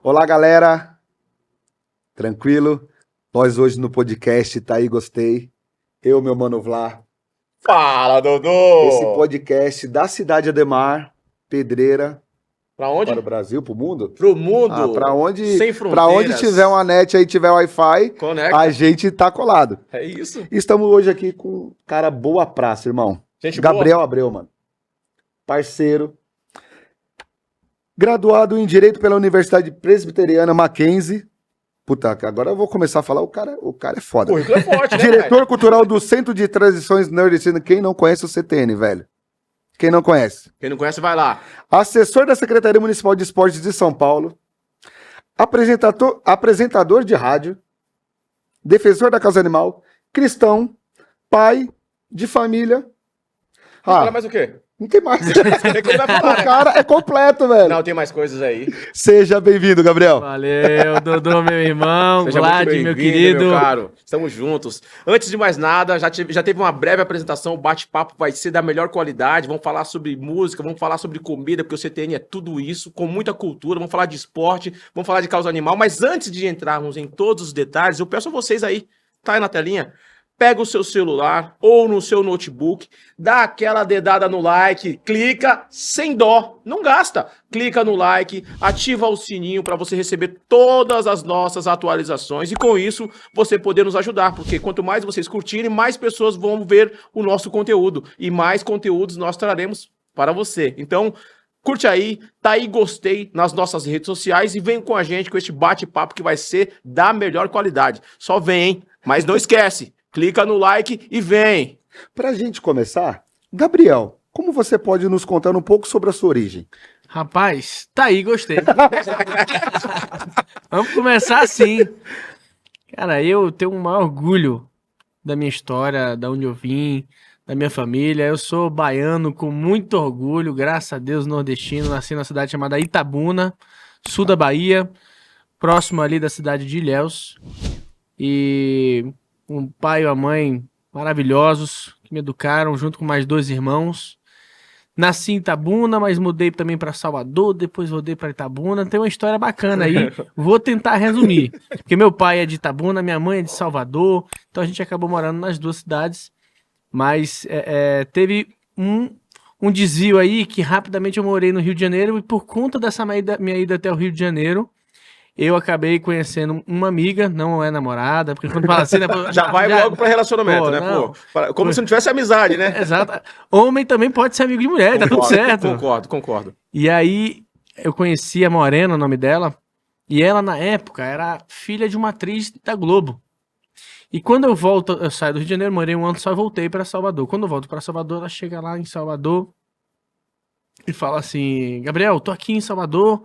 Olá, galera. Tranquilo? Nós hoje no podcast Tá Aí Gostei. Eu, meu mano Vlá. Fala, Dodô! Esse podcast da Cidade Ademar, Pedreira. Pra onde? Para o Brasil, pro mundo? Pro mundo. Pra onde, Sem pra onde fronteiras. tiver uma net aí, tiver Wi-Fi, Conecta. a gente tá colado. É isso. Estamos hoje aqui com um cara boa praça, irmão. Gente Gabriel boa. Abreu, mano. Parceiro. Graduado em Direito pela Universidade Presbiteriana Mackenzie. Puta, agora eu vou começar a falar, o cara é foda. O currículo é forte, né? Diretor cultural do Centro de Transições Nordestino. Quem não conhece o CTN, velho? Quem não conhece? Quem não conhece, vai lá. Assessor da Secretaria Municipal de Esportes de São Paulo. Apresentador de rádio. Defensor da causa animal. Cristão. Pai de família. Fala mais o quê? Não tem mais. Tem que ele vai falar, O né? cara é completo, velho. Não, tem mais coisas aí. Seja bem-vindo, Gabriel. Valeu, Dodô, meu irmão, Seja Vlad, muito meu bem-vindo, querido. meu caro. Estamos juntos. Antes de mais nada, já teve uma breve apresentação. O bate-papo vai ser da melhor qualidade. Vamos falar sobre música, vamos falar sobre comida, porque o CTN é tudo isso, com muita cultura. Vamos falar de esporte, vamos falar de causa animal. Mas antes de entrarmos em todos os detalhes, eu peço a vocês aí, tá aí na telinha, pega o seu celular ou no seu notebook, dá aquela dedada no like, clica sem dó, não gasta. Clica no like, ativa o sininho para você receber todas as nossas atualizações e com isso você poder nos ajudar, porque quanto mais vocês curtirem, mais pessoas vão ver o nosso conteúdo e mais conteúdos nós traremos para você. Então, curte aí, tá aí gostei nas nossas redes sociais e vem com a gente com este bate-papo que vai ser da melhor qualidade. Só vem, hein? Mas não esquece. Clica no like e vem! Pra gente começar, Gabriel, como você pode nos contar um pouco sobre a sua origem? Rapaz, tá aí, gostei. Vamos começar assim. Cara, eu tenho um maior orgulho da minha história, da onde eu vim, da minha família. Eu sou baiano com muito orgulho, graças a Deus, nordestino. Nasci na cidade chamada Itabuna, sul da Bahia, próximo ali da cidade de Ilhéus. E um pai e uma mãe maravilhosos que me educaram junto com mais 2 irmãos. Nasci em Itabuna, mas mudei também para Salvador, depois voltei para Itabuna. Tem uma história bacana aí, vou tentar resumir. Porque meu pai é de Itabuna, minha mãe é de Salvador, então a gente acabou morando nas 2 cidades. Mas teve um desvio aí que rapidamente eu morei no Rio de Janeiro e por conta dessa minha ida até o Rio de Janeiro, eu acabei conhecendo uma amiga, não é namorada, porque quando fala assim... Né, Já vai logo pra relacionamento, pô, né? não. Pô, como se não tivesse amizade, né? Exato. Homem também pode ser amigo de mulher, tá tudo certo. Concordo. E aí, eu conheci a Morena, o nome dela, e ela, na época, era filha de uma atriz da Globo. E quando eu saio do Rio de Janeiro, morei um ano só e voltei pra Salvador. Quando eu volto pra Salvador, ela chega lá em Salvador e fala assim, Gabriel, tô aqui em Salvador...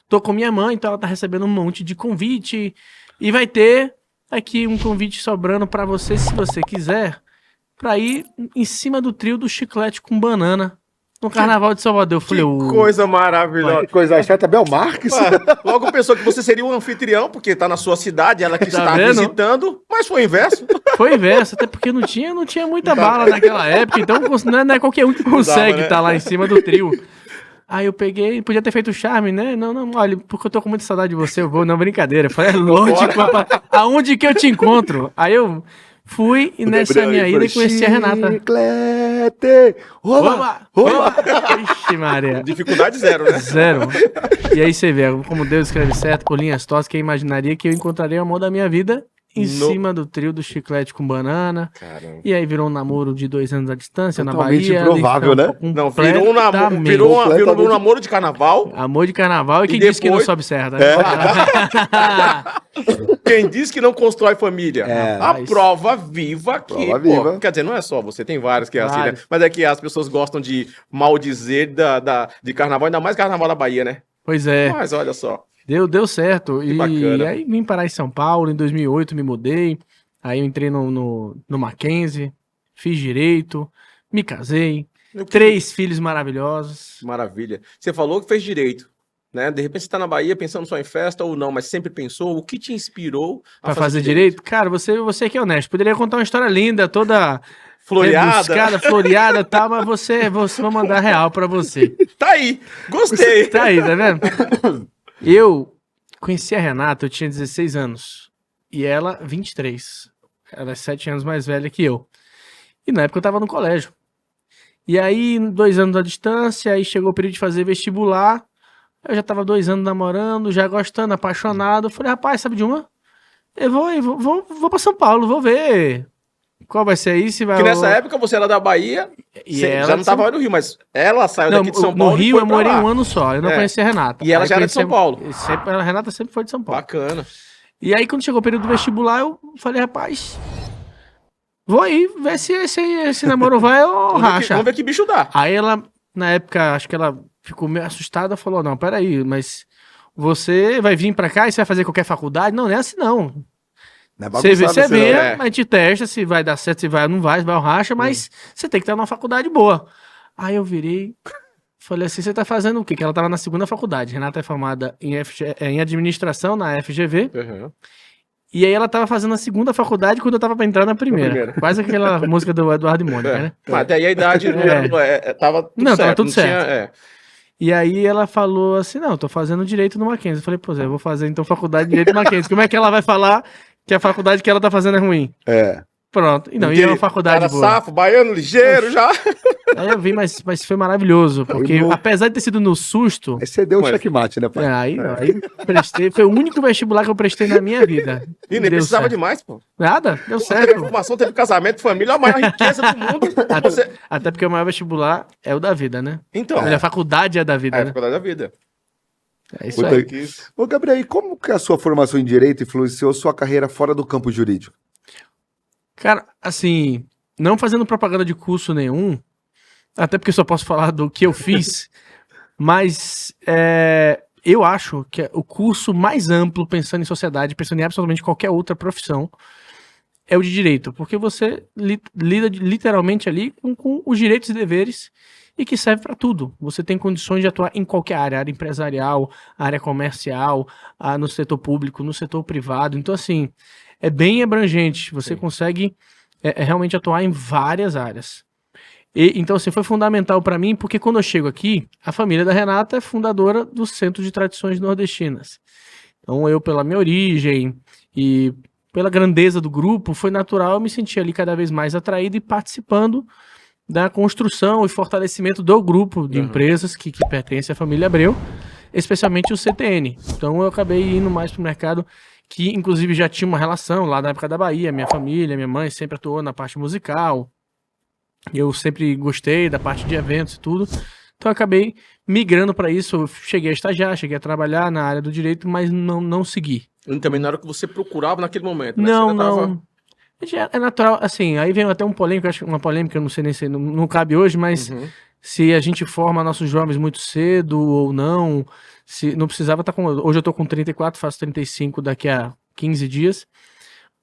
Tô com minha mãe, então ela tá recebendo um monte de convite e vai ter aqui um convite sobrando pra você, se você quiser, pra ir em cima do trio do Chiclete com Banana no Carnaval de Salvador. Eu falei, Coisa maravilhosa. Que coisa chata, Bel Marques. Logo pensou que você seria um anfitrião, porque tá na sua cidade, ela que Tá está vendo? visitando, mas foi o inverso. Foi inverso, até porque não tinha muita bala naquela época, então não é qualquer um que consegue né? estar lá em cima do trio. Aí eu peguei, podia ter feito o charme, né? Não, olha, porque eu tô com muita saudade de você, eu vou, não, brincadeira. Eu falei, é lógico, papai, aonde que eu te encontro? Aí eu fui e nessa minha ida conheci a Renata. Chiclete! Oba! Ixi, Maria. Dificuldade zero, né? Zero. E aí você vê, como Deus escreve certo, por linhas tortas, quem imaginaria que eu encontraria o amor da minha vida em cima do trio do Chiclete com Banana. Caramba. E aí virou um namoro de 2 anos à distância Totalmente na Bahia. improvável, né? Não, virou um namoro de carnaval. Amor de carnaval e quem depois... disse que não sobe certo. Né? Quem diz que não constrói família? A Mas... prova viva que, Prova viva. Quer dizer, não é só você, tem vários que é assim, né? Vários. Mas é que as pessoas gostam de maldizer de carnaval, ainda mais carnaval da Bahia, né? Pois é. Mas olha só. Deu certo. Que bacana. Aí vim parar em São Paulo, em 2008 me mudei. Aí eu entrei no Mackenzie, fiz direito, me casei. 3 filhos maravilhosos. Maravilha. Você falou que fez direito, né? De repente você tá na Bahia pensando só em festa ou não, mas sempre pensou o que te inspirou Pra fazer direito? Cara, você aqui é honesto. Poderia contar uma história linda, toda floreada, rebuscada, floreada e tal, mas você vai mandar real pra você. Tá aí, gostei. Tá aí, tá vendo? conheci a Renata, eu tinha 16 anos. E ela, 23. Ela é 7 anos mais velha que eu. E na época eu tava no colégio. E aí, 2 anos à distância, aí chegou o período de fazer vestibular. Eu já tava 2 anos namorando, já gostando, apaixonado. Eu falei, rapaz, sabe de uma? Eu vou pra São Paulo, vou ver qual vai ser aí, se vai... Que nessa época você era da Bahia, E você ela já não de tava São- mais no Rio, mas ela saiu Não, daqui de São no Paulo e Rio foi eu pra morei lá. 1 ano só, eu não É. conhecia a Renata. E ela Aí já era de São Paulo. A Renata sempre foi de São Paulo. Bacana. E aí, quando chegou o período do vestibular, eu falei, rapaz, vou aí ver se esse namoro vai ou racha. Vamos ver que bicho dá. Aí ela, na época, acho que ela ficou meio assustada, falou, não, peraí, mas você vai vir pra cá e você vai fazer qualquer faculdade? Não, não é assim não. Não é Você vê, bagunçado assim, vê, não. é. a gente testa se vai dar certo, se vai ou não vai, se vai ou racha, mas você tem que estar numa faculdade boa. Aí eu virei, falei assim, você tá fazendo o quê? Que ela tava na segunda faculdade. Renata é formada em administração na FGV. Uhum. E aí ela tava fazendo a segunda faculdade quando eu tava pra entrar na primeira. primeira. Quase aquela música do Eduardo e Mônica, né? Mas até aí a idade tava tudo Não, certo. tava tudo certo. Tinha, E aí ela falou assim, não, eu tô fazendo Direito no Mackenzie. Eu falei, pô Zé, eu vou fazer então faculdade de Direito no Mackenzie. Como é que ela vai falar que a faculdade que ela tá fazendo é ruim? É. Pronto. E não, e é uma faculdade cara boa. safo, baiano, ligeiro já. Aí eu vi, mas foi maravilhoso. Porque no- apesar de ter sido no susto, Aí você deu o Mas- checkmate, né, pai? aí prestei, foi o único vestibular que eu prestei na minha vida. E nem Deu precisava certo. demais, pô. Nada, deu Teve certo. formação, teve casamento, família, a maior riqueza do mundo. Você... Até porque o maior vestibular é o da vida, né? Então, A faculdade é da vida, é a né? faculdade da vida. É isso Puta aí. que- Ô, Gabriel, e como que a sua formação em Direito influenciou sua carreira fora do campo jurídico? Cara, assim, não fazendo propaganda de curso nenhum, até porque eu só posso falar do que eu fiz, mas eu acho que o curso mais amplo, pensando em sociedade, pensando em absolutamente qualquer outra profissão, é o de direito, porque você lida literalmente ali com os direitos e deveres e que serve para tudo. Você tem condições de atuar em qualquer área empresarial, área comercial, no setor público, no setor privado. Então, assim, é bem abrangente. Você Sim. consegue realmente atuar em várias áreas. Então, assim, foi fundamental para mim, porque quando eu chego aqui, a família da Renata é fundadora do Centro de Tradições Nordestinas. Então, eu, pela minha origem e pela grandeza do grupo, foi natural eu me sentir ali cada vez mais atraído e participando da construção e fortalecimento do grupo de empresas que pertence à família Abreu, especialmente o CTN. Então eu acabei indo mais para o mercado, que inclusive já tinha uma relação lá na época da Bahia, minha família, minha mãe sempre atuou na parte musical, eu sempre gostei da parte de eventos e tudo, então eu acabei migrando para isso. Eu cheguei a estagiar, cheguei a trabalhar na área do direito, mas não segui. E também não era o que você procurava naquele momento, né? Não, Você já tava- não. É natural, assim, aí vem até um polêmico, acho que uma polêmica, eu não sei nem se não cabe hoje, mas Uhum. se a gente forma nossos jovens muito cedo ou não, se não precisava estar com... Hoje eu tô com 34, faço 35 daqui a 15 dias,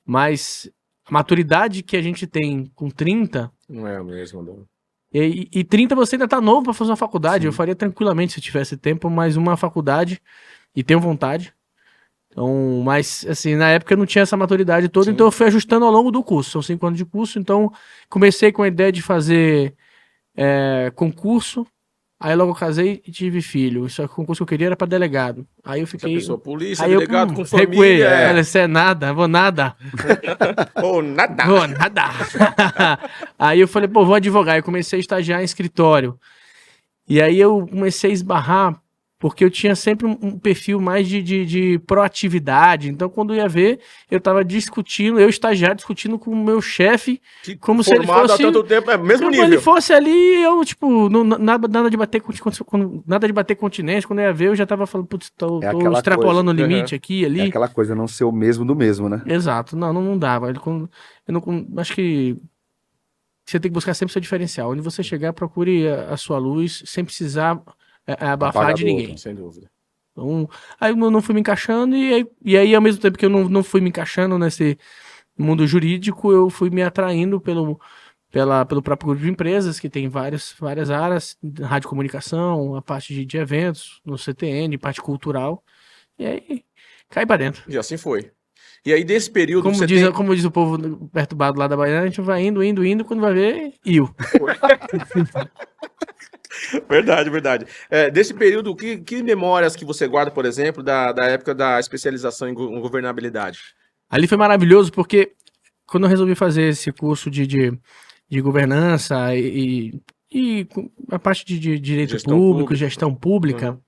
mas a maturidade que a gente tem com 30, Não é o mesmo, não. e 30 você ainda tá novo para fazer uma faculdade, Sim. eu faria tranquilamente se tivesse tempo, mas uma faculdade, e tenho vontade. Então, mas assim, na época eu não tinha essa maturidade toda, Sim. então eu fui ajustando ao longo do curso. São 5 anos de curso, então comecei com a ideia de fazer concurso, aí logo casei e tive filho. Só que o concurso que eu queria era para delegado. Aí eu Essa fiquei. pessoa, polícia, Aí eu delegado com recuei. família. Falei, isso é nada, vou nada. Ou nada. Vou nada. Aí eu falei, pô, vou advogar. Eu comecei a estagiar em escritório. E aí eu comecei a esbarrar, porque eu tinha sempre um perfil mais de proatividade. Então, quando eu ia ver, eu estava discutindo, eu estagiário discutindo com o meu chefe, Que como se ele formado fosse... há tanto tempo, é mesmo Como nível. ele fosse ali, eu, tipo, nada de bater nada de bater continência. Quando eu ia ver, eu já tava falando, putz, tô aquela extrapolando coisa. o limite aqui, ali. É aquela coisa, não ser o mesmo do mesmo, né? Exato, não dava. Eu não, acho que você tem que buscar sempre seu diferencial. Onde você chegar, procure a sua luz, sem precisar abafar Apagar de do ninguém. Sem dúvida. Então, aí eu não fui me encaixando, e aí, ao mesmo tempo que eu não fui me encaixando nesse mundo jurídico, eu fui me atraindo pelo próprio grupo de empresas, que tem várias áreas, rádio comunicação, a parte de eventos, no CTN, parte cultural, e aí cai pra dentro. E assim foi. E aí, desse período que você Como diz o povo perturbado lá da Bahia, a gente vai indo, quando vai ver, iu. Verdade, verdade. Desse período, que memórias que você guarda, por exemplo, da época da especialização em governabilidade? Ali foi maravilhoso porque quando eu resolvi fazer esse curso de governança e a parte de direito Gestão público, pública. gestão pública,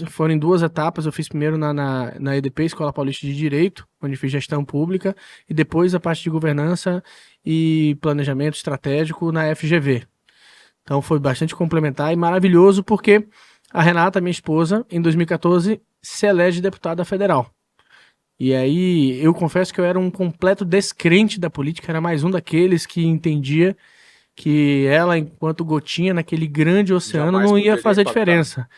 foram em 2 etapas. Eu fiz primeiro na EDP, Escola Paulista de Direito, onde fiz gestão pública, e depois a parte de governança e planejamento estratégico na FGV. Então foi bastante complementar e maravilhoso porque a Renata, minha esposa, em 2014 se elege deputada federal. E aí eu confesso que eu era um completo descrente da política, era mais um daqueles que entendia que ela, enquanto gotinha naquele grande oceano, Jamais não ia poderia fazer impactar. diferença.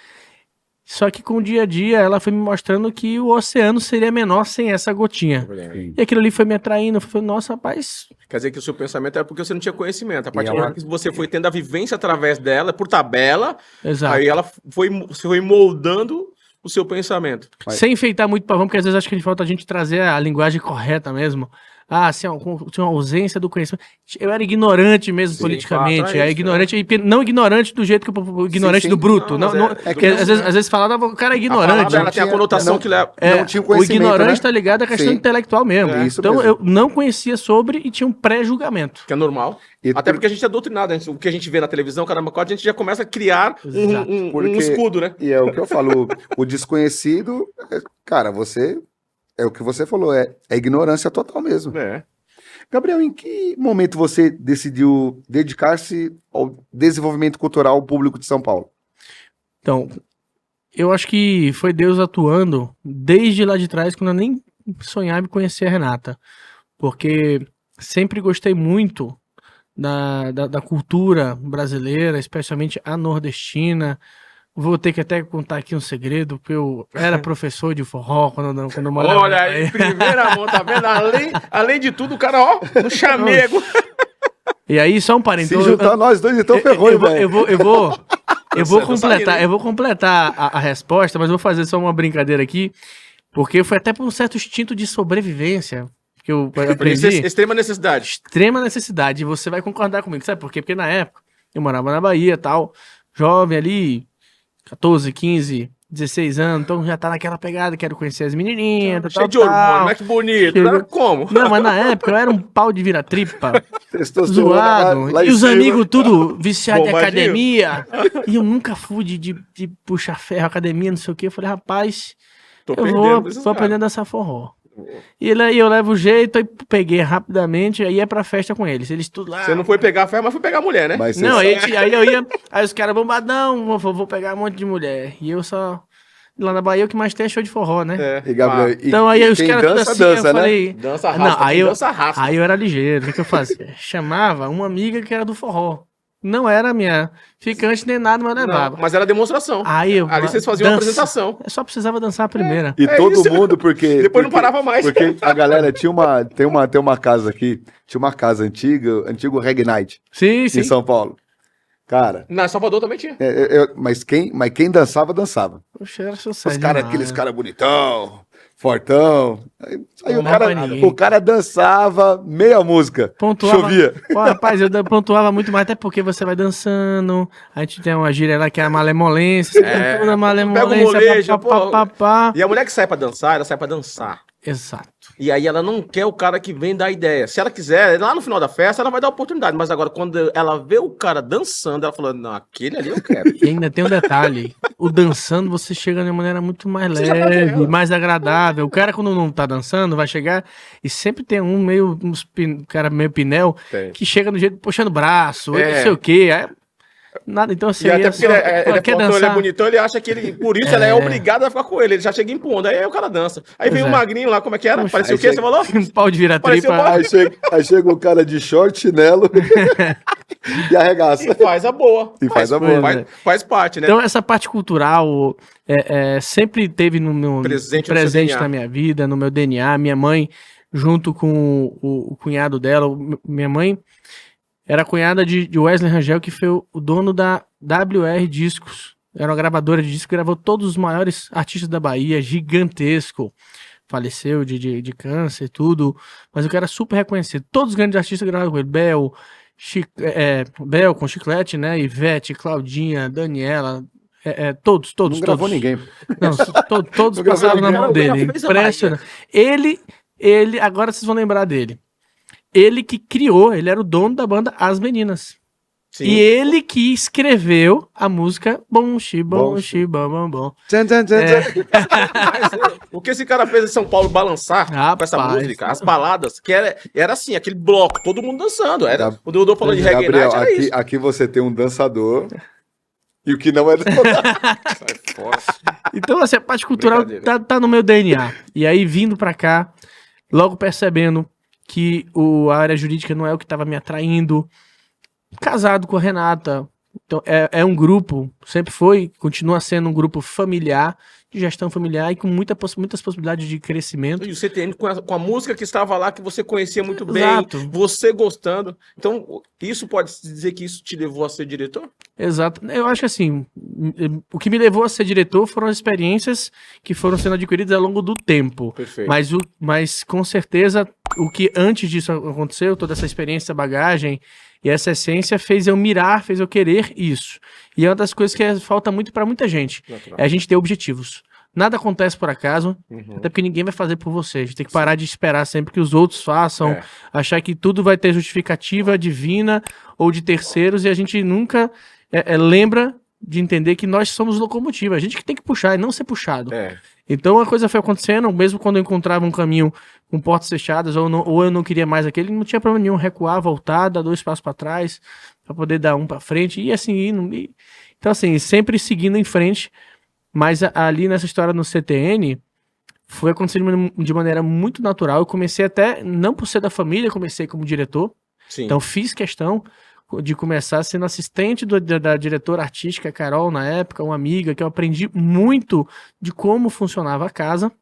Só que com o dia a dia ela foi me mostrando que o oceano seria menor sem essa gotinha. Sim. E aquilo ali foi me atraindo, eu falei, nossa, rapaz, Quer dizer que o seu pensamento era porque você não tinha conhecimento. A partir E do ela- momento que você foi tendo a vivência através dela, por tabela, exato. aí ela foi moldando o seu pensamento. Mas- Sem enfeitar muito pavão, porque às vezes acho que falta a gente trazer a linguagem correta mesmo. Ah, assim, ó, tinha uma ausência do conhecimento. Eu era ignorante mesmo Sim, politicamente. fato, é É isso, ignorante, e não ignorante do jeito que o ignorante sim. do bruto. Não, Não, mas não, é porque do- às vezes falava, o cara é A ignorante. palavra, ela tem a tinha- conotação não- que leva. não tinha o O conhecimento, ignorante né? está ligado à questão Sim. intelectual mesmo. É isso Então mesmo. eu não conhecia sobre e tinha um pré-julgamento. Que é normal. E Até por- porque a gente é doutrinado. O que a gente vê na televisão, caramba, quatro, a gente já começa a criar Exato. um Porque- escudo, né? E é o que eu falo, o desconhecido, cara, é o que você falou, é ignorância total mesmo. É. Gabriel, em que momento você decidiu dedicar-se ao desenvolvimento cultural público de São Paulo? Então, eu acho que foi Deus atuando desde lá de trás, quando eu nem sonhava em conhecer a Renata. Porque sempre gostei muito da cultura brasileira, especialmente a nordestina. Vou ter que até contar aqui um segredo, porque eu era professor de forró quando eu morava Olha na aí, Bahia. primeira mão, tá vendo? Além de tudo, o cara, ó, no chamego. E aí, só um parênteses. Se juntar nós dois, então ferrou, eu, velho. vou Tô completar, saindo, hein? eu vou completar a resposta, mas eu vou fazer só uma brincadeira aqui, porque foi até por um certo instinto de sobrevivência que eu aprendi. Extrema necessidade. Extrema necessidade, e você vai concordar comigo, sabe por quê? Porque na época eu morava na Bahia, tal, jovem ali, 14, 15, 16 anos, então já tá naquela pegada, quero conhecer as menininhas, Cheio de hormônio, mas que bonito. Cheio de- Era como? Não, mas na época eu era um pau de vira-tripa, Testosterona zoado, lá e em os cima. amigos tudo viciados em Bombadinho. academia, e eu nunca fui de puxar ferro, academia, não sei o que, eu falei, rapaz, Tô eu perdendo vou pra esses aprender a caras. dançar forró. E aí eu levo o jeito, aí peguei rapidamente, aí ia pra festa com eles. Eles tudo lá. Você não foi pegar a ferro, mas foi pegar a mulher, né? Mas você Não, sabe- aí eu ia. Aí os caras bombadão, vou pegar um monte de mulher. E eu só. Lá na Bahia o que mais tem é show de forró, né? É. E, Gabriel, Ah, Então aí os quem caras tudo dança, assim, dança, eu né? falei. dança Não, raspa, aí quem eu, dança raspa. aí eu era ligeiro. O que eu fazia? Chamava uma amiga que era do forró. Não era minha ficante nem nada, mas Não, levava. mas era demonstração. Aí eu. Ali vocês faziam uma dança. apresentação. Eu só precisava dançar a primeira. E É todo isso. mundo, porque... Depois não parava mais. Porque a galera tem uma casa aqui, tinha uma casa antiga, antigo Reggae Night, Sim, sim. em São Paulo. Cara, Na Salvador também tinha. mas quem dançava, dançava. Poxa, era Os sucesso. caras, demais. aqueles caras bonitão, fortão. Aí Não dá pra ninguém. o cara dançava meia música. Pontuava. Chovia. Pô, rapaz, eu pontuava muito mais, até porque você vai dançando. A gente tem uma gíria lá que é a malemolência. Você É, tem toda a malemolência. pega o molejo, pá. E a mulher que sai pra dançar, ela sai pra dançar. Exato. E aí ela não quer o cara que vem dar ideia. Se ela quiser, lá no final da festa, ela vai dar oportunidade. Mas agora, quando ela vê o cara dançando, ela fala, não, aquele ali eu quero. E ainda tem um detalhe. O dançando, você chega de uma maneira muito mais Você já faz leve, ela. mais agradável. O cara, quando não tá dançando, vai chegar e sempre tem cara meio pinel Tem. que chega no jeito puxando o braço, É. não sei o quê. Nada, então assim, E até aí porque ele é quer fortão, ele é dançar. bonitão, ele acha que ele, por isso ela é obrigada a ficar com ele. Ele já chega impondo. Aí o cara dança. Aí vem Pois um é. magrinho lá, como é que era? Poxa, Parecia o aí quê? Você chega- falou? Um pau de Parecia vira-tripa. uma- Aí chega o cara de short, chinelo e arregaça. E faz a boa. E faz a boa. Faz parte, né? Então, essa parte cultural sempre teve no meu Presente no seu DNA. na minha vida, no meu DNA. Minha mãe, junto com o cunhado dela, minha mãe era cunhada de Wesley Rangel, que foi o dono da WR Discos. Era uma gravadora de discos, gravou todos os maiores artistas da Bahia, gigantesco. Faleceu de câncer e tudo, mas o cara super reconhecido. Todos os grandes artistas gravaram com ele. Bel, Bel com Chiclete, né? Ivete, Claudinha, Daniela, todos. Não gravou ninguém. Não, todos Não gravou passaram na ninguém. mão dele. Fez a Impressionante. Ele, agora vocês vão lembrar dele. Ele que criou, ele era o dono da banda As Meninas. Sim. E ele que escreveu a música Bom Xi, Bom Xi, Bom Bom Bom. Tchan, tchan, tchan, tchan. Mas, o que esse cara fez em São Paulo balançar com essa Rapaz. música, as baladas, que era assim, aquele bloco, todo mundo dançando. Gab- O Dodô falando de reggae Gabriel, night, era isso. aqui você tem um dançador e o que não é dançador. Sai fora. Então, assim, a parte cultural Brincadeira. tá no meu DNA. E aí, vindo pra cá, logo percebendo que a área jurídica não é o que tava me atraindo, casado com a Renata. Então, é um grupo, sempre foi, continua sendo um grupo familiar, de gestão familiar e com muitas possibilidades de crescimento. E o CTN com a música que estava lá, que você conhecia muito bem, Exato. você gostando. Então, isso pode dizer que isso te levou a ser diretor? Exato. Eu acho que assim, o que me levou a ser diretor foram as experiências que foram sendo adquiridas ao longo do tempo. Perfeito. Mas com certeza, o que antes disso aconteceu, toda essa experiência, essa bagagem e essa essência fez eu mirar, fez eu querer isso. E é uma das coisas que falta muito para muita gente, Natural. é a gente ter objetivos. Nada acontece por acaso, Uhum. até porque ninguém vai fazer por você. A gente tem que parar de esperar sempre que os outros façam, É. achar que tudo vai ter justificativa divina ou de terceiros, e a gente nunca lembra de entender que nós somos locomotiva. A gente que tem que puxar e não ser puxado. É. Então a coisa foi acontecendo, mesmo quando eu encontrava um caminho com portas fechadas, ou eu não queria mais aquele, não tinha problema nenhum recuar, voltar, dar 2 passos para trás, para poder dar um para frente, e assim, então assim, sempre seguindo em frente, mas ali nessa história no CTN, foi acontecendo de maneira muito natural. Eu comecei até, não por ser da família, comecei como diretor, Sim. então fiz questão de começar sendo assistente da diretora artística Carol, na época, uma amiga, que eu aprendi muito de como funcionava a casa,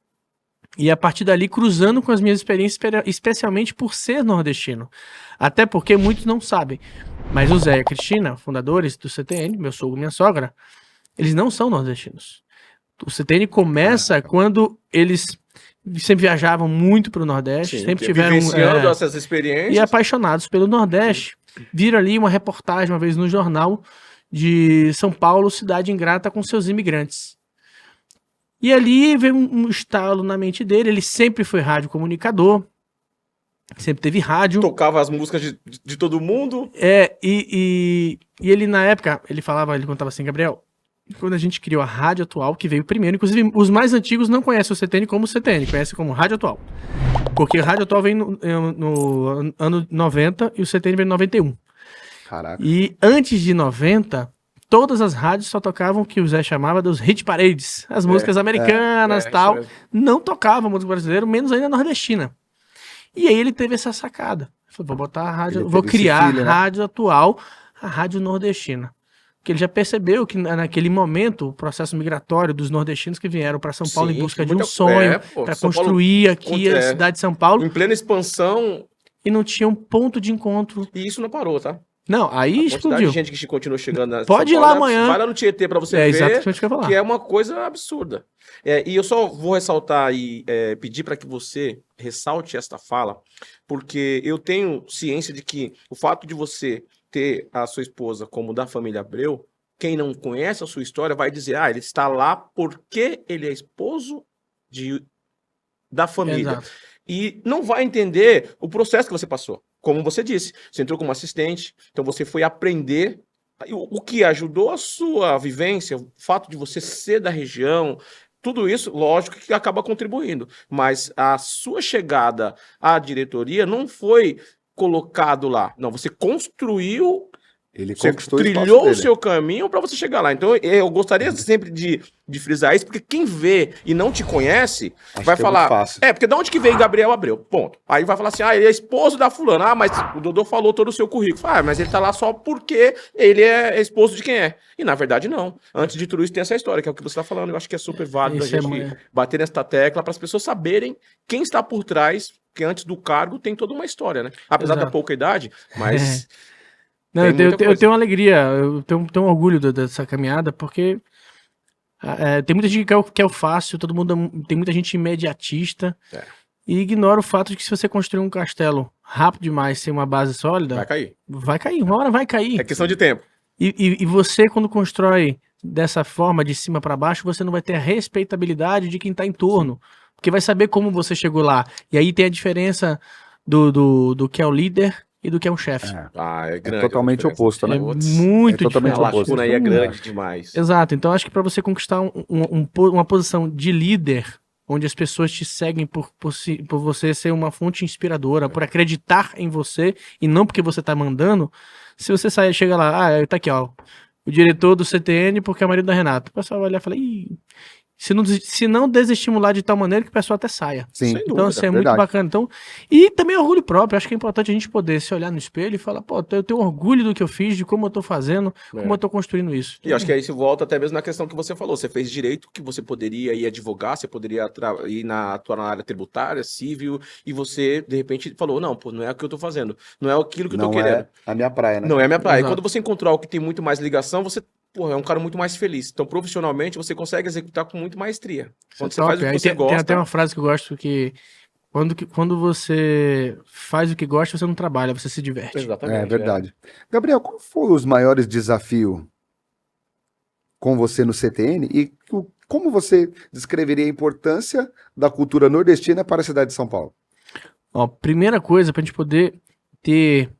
e a partir dali cruzando com as minhas experiências, especialmente por ser nordestino. Até porque muitos não sabem, mas o Zé e a Cristina, fundadores do CTN, meu sogro e minha sogra, eles não são nordestinos. O CTN começa quando eles sempre viajavam muito para o Nordeste, Sim, sempre que tiveram vivenciando essas experiências. e apaixonados pelo Nordeste. Viram ali uma reportagem uma vez no jornal de São Paulo, cidade ingrata com seus imigrantes. E ali veio um estalo na mente dele. Ele sempre foi radiocomunicador, sempre teve rádio. Tocava as músicas de todo mundo. E ele, na época, ele contava assim, Gabriel, quando a gente criou a Rádio Atual, que veio primeiro, inclusive os mais antigos não conhecem o CTN como CTN, conhecem como Rádio Atual. Porque a Rádio Atual vem no ano 90 e o CTN vem no 91. Caraca. E antes de 90, todas as rádios só tocavam o que o Zé chamava dos hit parades, as músicas americanas e tal. isso mesmo. Não tocavam música brasileira, menos ainda nordestina. E aí ele teve essa sacada. Ele falou, vou botar a rádio, Ele vou teve esse criar feeling, a né? Rádio Atual, a Rádio Nordestina. Porque ele já percebeu que naquele momento o processo migratório dos nordestinos que vieram para São Paulo Sim, em busca de muita- um sonho, pô, para São Paulo construir aqui a cidade de São Paulo, em plena expansão, e não tinha um ponto de encontro. e isso não parou, tá? Não, aí A quantidade explodiu. de gente que continua chegando na Pode ir São lá Paulo, amanhã. Vai lá no Tietê pra você É ver, exatamente o que eu ia falar. que é uma coisa absurda. E eu só vou ressaltar e pedir para que você ressalte esta fala, porque eu tenho ciência de que o fato de você ter a sua esposa como da família Abreu, quem não conhece a sua história vai dizer, ele está lá porque ele é esposo da família. Exato. E não vai entender o processo que você passou. Como você disse, você entrou como assistente, então você foi aprender o que ajudou a sua vivência, o fato de você ser da região, tudo isso, lógico, que acaba contribuindo. Mas a sua chegada à diretoria não foi colocado lá. Não, você construiu, Ele você conquistou o espaço trilhou o dele. seu caminho para você chegar lá. Então, eu gostaria sempre de frisar isso, porque quem vê e não te conhece, Acho vai que é falar... muito fácil. Porque de onde que veio Gabriel Abreu? Ponto. Aí vai falar assim, ele é esposo da fulana. Mas o Dodô falou todo o seu currículo. Mas ele tá lá só porque ele é esposo de quem é. E na verdade não. Antes de tudo isso tem essa história, que é o que você tá falando. Eu acho que é super válido a Isso é gente muito- bater nessa tecla para as pessoas saberem quem está por trás, que antes do cargo tem toda uma história, né? Apesar da Exato. pouca idade, mas... Não, Tem eu tenho, muita eu coisa. tenho uma alegria, eu tenho um orgulho dessa caminhada, porque tem muita gente que quer o fácil, tem muita gente imediatista É. e ignora o fato de que se você construir um castelo rápido demais, sem uma base sólida, Vai cair. uma hora vai cair. É questão de tempo. E você, quando constrói dessa forma, de cima para baixo, você não vai ter a respeitabilidade de quem tá em torno. Porque vai saber como você chegou lá. E aí tem a diferença do que é o líder e do que é um chefe. É É grande. totalmente oposto, né? É muito É totalmente diferente. A oposto. lacuna aí é grande demais. Exato. Então, acho que para você conquistar uma posição de líder, onde as pessoas te seguem por você ser uma fonte inspiradora, por acreditar em você e não porque você tá mandando, se você chega lá, tá aqui, ó, o diretor do CTN porque é marido da Renata. O pessoal vai olhar e fala, ih, se não desestimular de tal maneira que o pessoal até saia. Sim, Sem dúvida, Então, assim, é muito verdade. bacana. Então, e também orgulho próprio. Acho que é importante a gente poder se olhar no espelho e falar, pô, eu tenho orgulho do que eu fiz, de como eu tô fazendo, como eu tô construindo isso. E eu acho que aí isso volta até mesmo na questão que você falou. Você fez direito, que você poderia ir advogar, você poderia atuar na área tributária, civil, e você, de repente, falou, não, pô, não é o que eu tô fazendo. Não é aquilo que eu tô Não querendo. é a minha praia, né? Não é a minha praia. E Exato. quando você encontrar algo que tem muito mais ligação, você, porra, é um cara muito mais feliz. Então, profissionalmente, você consegue executar com muito maestria. Quando você Top. faz o que Aí você tem gosta... até uma frase que eu gosto que quando você faz o que gosta, você não trabalha, você se diverte. Exatamente. É verdade. Gabriel, qual foram os maiores desafios com você no CTN e como você descreveria a importância da cultura nordestina para a cidade de São Paulo? Ó, primeira coisa, pra gente poder ter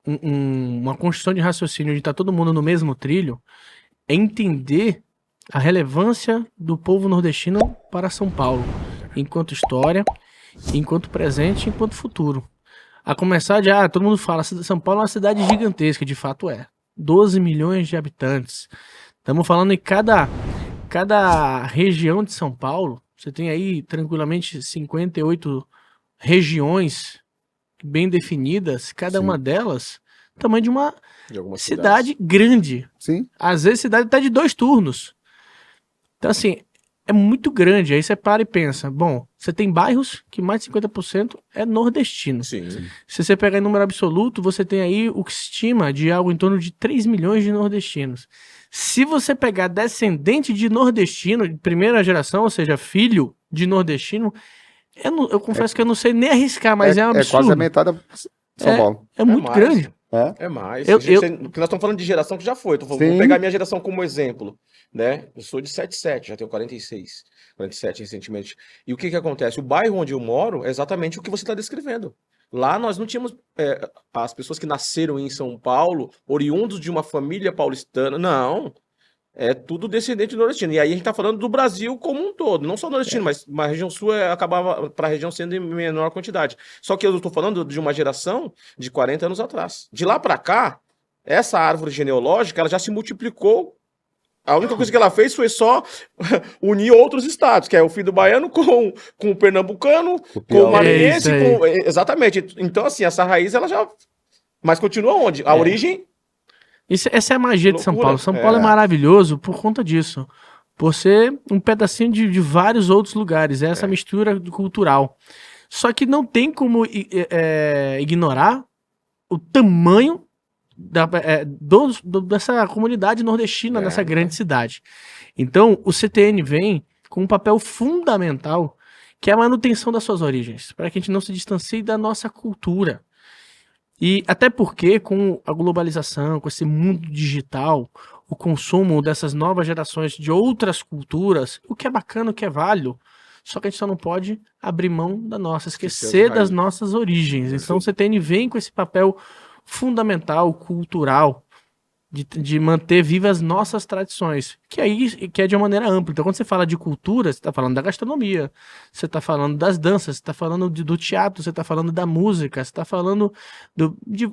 uma construção de raciocínio onde tá todo mundo no mesmo trilho, é entender a relevância do povo nordestino para São Paulo, enquanto história, enquanto presente, enquanto futuro. A começar de, todo mundo fala, São Paulo é uma cidade gigantesca, de fato é. 12 milhões de habitantes. Estamos falando em cada região de São Paulo, você tem aí tranquilamente 58 regiões bem definidas, cada Sim. uma delas tamanho de uma De algumas cidade grande. Sim, Às vezes cidade tá de 2 turnos. Então assim, é muito grande. Aí você para e pensa, bom, você tem bairros que mais de 50% é nordestino. Sim. Se você pegar em número absoluto, você tem aí o que se estima de algo em torno de 3 milhões de nordestinos. Se você pegar descendente de nordestino, de primeira geração, ou seja, filho de nordestino, eu confesso que eu não sei nem arriscar, mas é um absurdo. quase a metade de São Paulo. É muito mais. grande. É mais. Eu- Porque nós estamos falando de geração que já foi. Vou Sim. pegar a minha geração como exemplo, né? Eu sou de 77, já tenho 47 recentemente. E o que que acontece? O bairro onde eu moro é exatamente o que você está descrevendo. Lá nós não tínhamos as pessoas que nasceram em São Paulo, oriundos de uma família paulistana. Não. É tudo descendente nordestino. E aí a gente tá falando do Brasil como um todo, não só nordestino, mas a região sul acabava para a região sendo em menor quantidade. Só que eu estou falando de uma geração de 40 anos atrás. De lá para cá, essa árvore genealógica ela já se multiplicou. A única coisa que ela fez foi só unir outros estados, que é o filho do baiano com o pernambucano, com o Piauí. maranhense, É isso exatamente. Então assim, essa raiz ela já mas continua onde? A origem Essa é a magia de São Loucura. Paulo. São Paulo é maravilhoso por conta disso. Por ser um pedacinho de vários outros lugares. É essa mistura cultural. Só que não tem como ignorar o tamanho dessa comunidade nordestina, nessa grande cidade. Então, o CTN vem com um papel fundamental, que é a manutenção das suas origens, para que a gente não se distancie da nossa cultura. E até porque com a globalização, com esse mundo digital, o consumo dessas novas gerações de outras culturas, o que é bacana, o que é válido, só que a gente só não pode abrir mão da nossa, esquecer das nossas origens. Então o CTN vem com esse papel fundamental, cultural, de manter vivas nossas tradições, que é de uma maneira ampla. Então, quando você fala de cultura, você está falando da gastronomia, você está falando das danças, você está falando do teatro, você está falando da música, você está falando de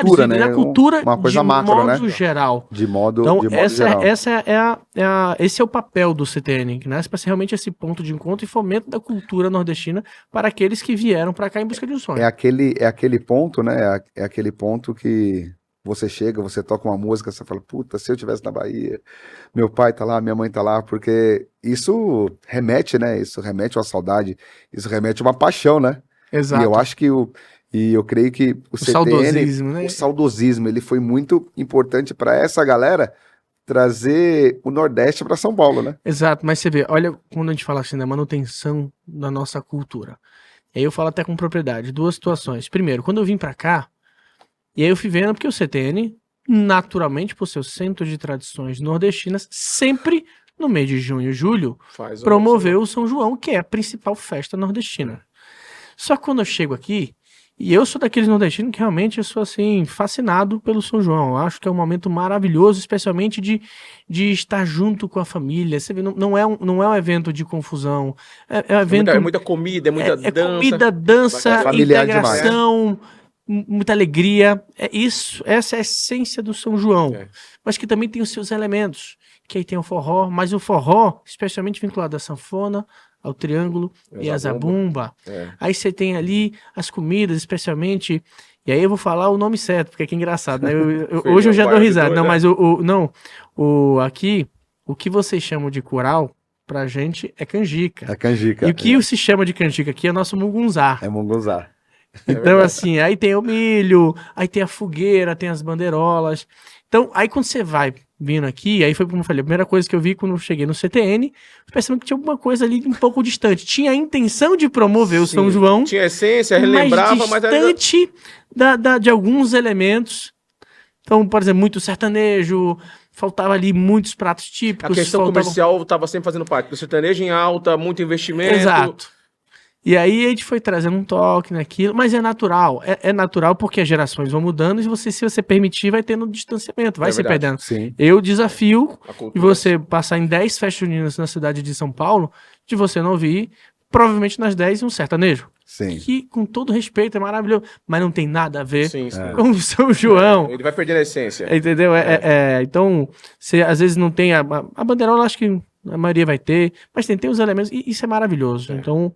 Cultura, né? da cultura Uma coisa de macro, modo né? geral. De modo Então, geral. esse é o papel do CTN, que nasce para ser realmente esse ponto de encontro e fomento da cultura nordestina para aqueles que vieram para cá em busca de um sonho. É aquele ponto, né? É aquele ponto que você chega, você toca uma música, você fala, puta, se eu estivesse na Bahia, meu pai tá lá, minha mãe tá lá, porque isso remete, né? Isso remete a uma saudade, isso remete a uma paixão, né? Exato. E eu acho que eu creio que o CTN, saudosismo, né? o saudosismo, ele foi muito importante para essa galera trazer o Nordeste para São Paulo, né? Exato, mas você vê, olha, quando a gente fala assim da manutenção da nossa cultura, E aí eu falo até com propriedade, duas situações. Primeiro, quando eu vim pra cá, e aí eu fui vendo porque o CTN, naturalmente, por seu centro de tradições nordestinas, sempre no mês de junho e julho, Faz promoveu o São João, que é a principal festa nordestina. Só que quando eu chego aqui, e eu sou daqueles nordestinos que realmente eu sou assim, fascinado pelo São João. Eu acho que é um momento maravilhoso, especialmente de estar junto com a família. Você vê, não é um evento de confusão. É um evento. É muita comida, é muita dança. Comida, dança, familiar integração, muita alegria. É isso, essa é a essência do São João. É. Mas que também tem os seus elementos. Que aí tem o forró, mas o forró, especialmente vinculado à sanfona, ao triângulo e à zabumba. É. Aí você tem ali as comidas, especialmente. E aí eu vou falar o nome certo, porque é que é engraçado, né? Hoje eu já dou risada. Não, mas aqui, o que vocês chamam de curau, pra gente é canjica. É canjica. E o que se chama de canjica aqui é nosso mugunzá. É mungunzá. Então, assim, aí tem o milho, aí tem a fogueira, tem as bandeirolas. Então, aí quando você vai vindo aqui, aí foi como eu falei, a primeira coisa que eu vi quando eu cheguei no CTN, percebendo que tinha alguma coisa ali um pouco distante. Tinha a intenção de promover o São João, tinha essência, relembrava, mas distante de alguns elementos. Então, por exemplo, muito sertanejo, faltava ali muitos pratos típicos. A questão comercial estava sempre fazendo parte do sertanejo em alta, muito investimento. Exato. E aí a gente foi trazendo um toque naquilo, mas é natural. É natural porque as gerações vão mudando e se você permitir, vai tendo distanciamento, vai se perdendo. Sim. Eu desafio e você passar em 10 festas juninas na cidade de São Paulo, de você não ouvir, provavelmente nas 10 um sertanejo. Sim. Que, com todo respeito, é maravilhoso, mas não tem nada a ver sim. com o São João. Ele vai perder a essência. Entendeu? Então, você às vezes não tem a bandeirola, acho que a maioria vai ter, mas tem os elementos, e isso é maravilhoso. Então,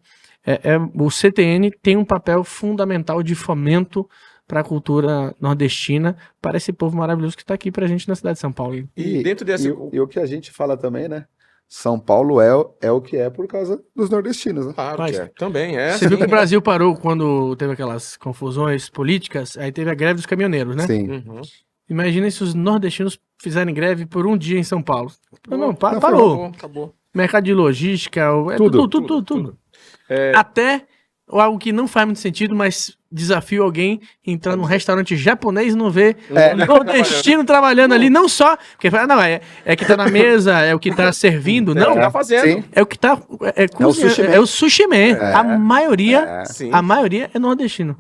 o CTN tem um papel fundamental de fomento para a cultura nordestina, para esse povo maravilhoso que está aqui pra gente na cidade de São Paulo. E dentro desse... E o que a gente fala também, né? São Paulo é o que é por causa dos nordestinos, né? Claro que é. Também é. Você viu que o Brasil parou quando teve aquelas confusões políticas, aí teve a greve dos caminhoneiros, né? Sim. Uhum. Imagina se os nordestinos fizerem greve por um dia em São Paulo. Não, parou. Acabou. Mercado de logística, tudo. Até algo que não faz muito sentido, mas desafio alguém entrar num restaurante japonês e não ver nordestino trabalhando ali, não só, porque não, é que tá na mesa, é o que tá servindo, não, tá fazendo. Sim. é o que tá é o sushi man. A maioria é nordestino.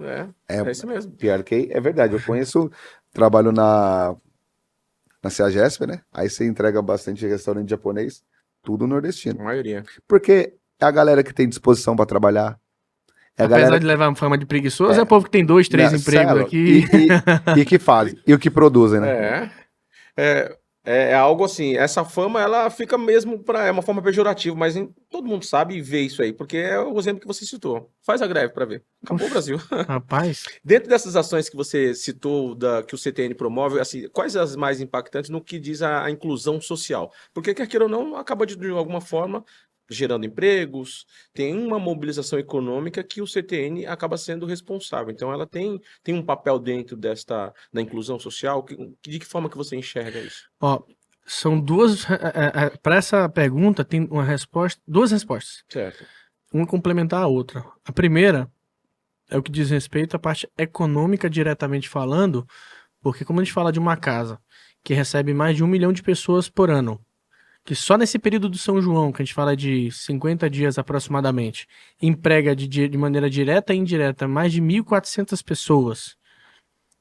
É isso mesmo. Pior que é verdade, eu conheço, trabalho na CEAGESP, né? Aí você entrega bastante restaurante japonês, tudo nordestino. A maioria. Porque é a galera que tem disposição para trabalhar. É a Apesar galera de levar uma fama de preguiçoso, é o povo que tem 2, 3 empregos aqui. E que fazem, e o que produzem, né? É algo assim, essa fama, ela fica mesmo é uma forma pejorativa, mas todo mundo sabe e vê isso aí, porque é o exemplo que você citou. Faz a greve pra ver. Acabou o Brasil. Rapaz. Dentro dessas ações que você citou, que o CTN promove, assim, quais as mais impactantes no que diz a inclusão social? Porque, quer queira ou não, acaba de alguma forma gerando empregos, tem uma mobilização econômica que o CTN acaba sendo responsável. Então, ela tem um papel dentro da inclusão social. De que forma que você enxerga isso? São duas... Para essa pergunta, tem duas respostas. Certo. Uma complementar a outra. A primeira é o que diz respeito à parte econômica, diretamente falando, porque como a gente fala de uma casa que recebe mais de 1 milhão de pessoas por ano, que só nesse período do São João, que a gente fala de 50 dias aproximadamente, emprega de maneira direta e indireta mais de 1.400 pessoas.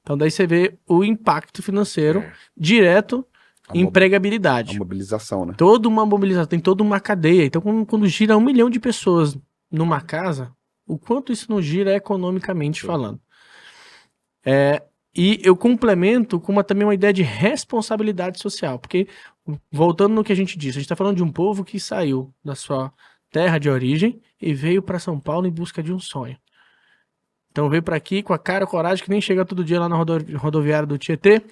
Então daí você vê o impacto financeiro direto em empregabilidade. A mobilização, né? Toda uma mobilização, tem toda uma cadeia. Então quando gira 1 milhão de pessoas numa casa, o quanto isso não gira economicamente falando. E eu complemento com também uma ideia de responsabilidade social, porque, voltando no que a gente disse, a gente está falando de um povo que saiu da sua terra de origem e veio para São Paulo em busca de um sonho. Então veio para aqui com a cara e coragem, que nem chega todo dia lá na rodoviária do Tietê,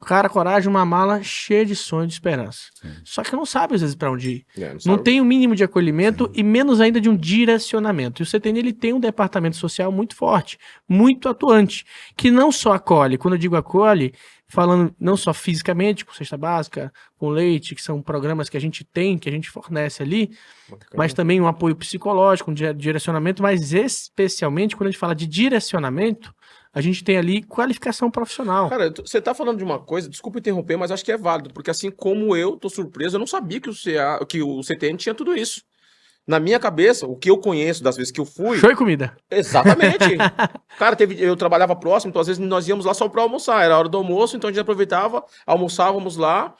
Cara, coragem, uma mala cheia de sonho e de esperança. Só que não sabe, às vezes, pra onde ir. Não Não sabe. tem o mínimo de acolhimento e menos ainda de um direcionamento. E o CTN, ele tem um departamento social muito forte, muito atuante, que não só acolhe, quando eu digo acolhe, falando não só fisicamente, com cesta básica, com leite, que são programas que a gente tem, que a gente fornece ali, mas também um apoio psicológico, um direcionamento, mas especialmente quando a gente fala de direcionamento, a gente tem ali qualificação profissional. Cara, você tá falando de uma coisa, desculpa interromper, mas acho que é válido, porque assim como eu tô surpreso, eu não sabia que o CTN tinha tudo isso. Na minha cabeça, o que eu conheço das vezes que eu fui. Show e comida. Exatamente. Cara, eu trabalhava próximo, então às vezes nós íamos lá só pra almoçar. Era a hora do almoço, então a gente aproveitava, almoçávamos lá,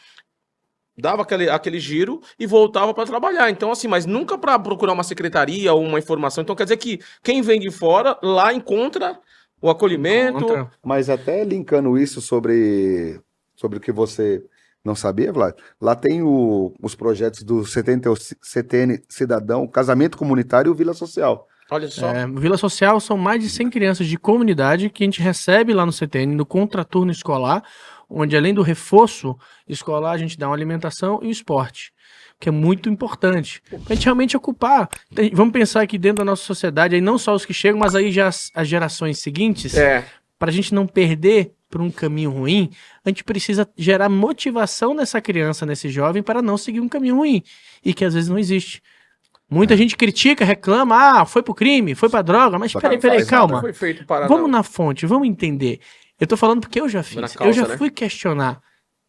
dava aquele giro e voltava pra trabalhar. Então, assim, mas nunca pra procurar uma secretaria ou uma informação. Então quer dizer que quem vem de fora lá encontra o acolhimento. Mas até linkando isso sobre o que você não sabia, Vlad, lá tem os projetos do CTN Cidadão, Casamento Comunitário e o Vila Social. Olha só. Vila Social são mais de 100 crianças de comunidade que a gente recebe lá no CTN, no contraturno escolar, onde além do reforço escolar, a gente dá uma alimentação e o esporte, que é muito importante. Pra gente realmente ocupar. Vamos pensar aqui dentro da nossa sociedade, aí não só os que chegam, mas aí já as gerações seguintes, pra gente não perder por um caminho ruim, a gente precisa gerar motivação nessa criança, nesse jovem, para não seguir um caminho ruim, e que às vezes não existe. Muita gente critica, reclama, foi pro crime, foi pra droga, mas Só que peraí, calma. Foi feito para Vamos na fonte, vamos entender. Eu tô falando porque eu já fiz. Na calça, Eu já né? fui questionar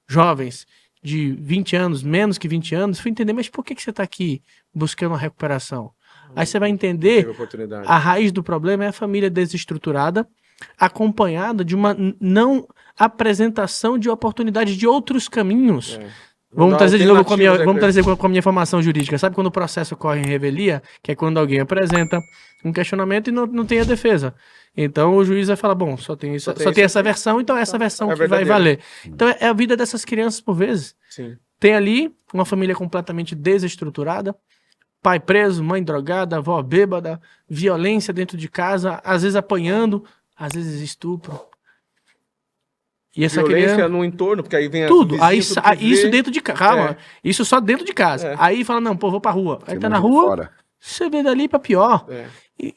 jovens de 20 anos, menos que 20 anos, fui entender, mas por que você tá aqui buscando uma recuperação? Aí você vai entender, Teve oportunidade. a raiz do problema é a família desestruturada, acompanhada de uma não apresentação de oportunidade de outros caminhos. Vamos trazer de novo com a minha, vamos trazer com a minha formação jurídica. Sabe quando o processo ocorre em revelia? Que é quando alguém apresenta um questionamento e não tem a defesa. Então o juiz vai falar, bom, só tem essa versão, então é essa versão que vai verdadeira. valer. Então é a vida dessas crianças por vezes. Sim. Tem ali uma família completamente desestruturada, pai preso, mãe drogada, avó bêbada, violência dentro de casa, às vezes apanhando, às vezes estupro. E essa Violência criança... no entorno, porque aí vem Tudo. vizinho, Aí, tudo que isso vê. dentro de casa. Calma. Isso só dentro de casa. É. Aí fala, não, pô, vou pra rua. Aí Tem tá um na monte de rua, fora. você vê dali pra pior. É.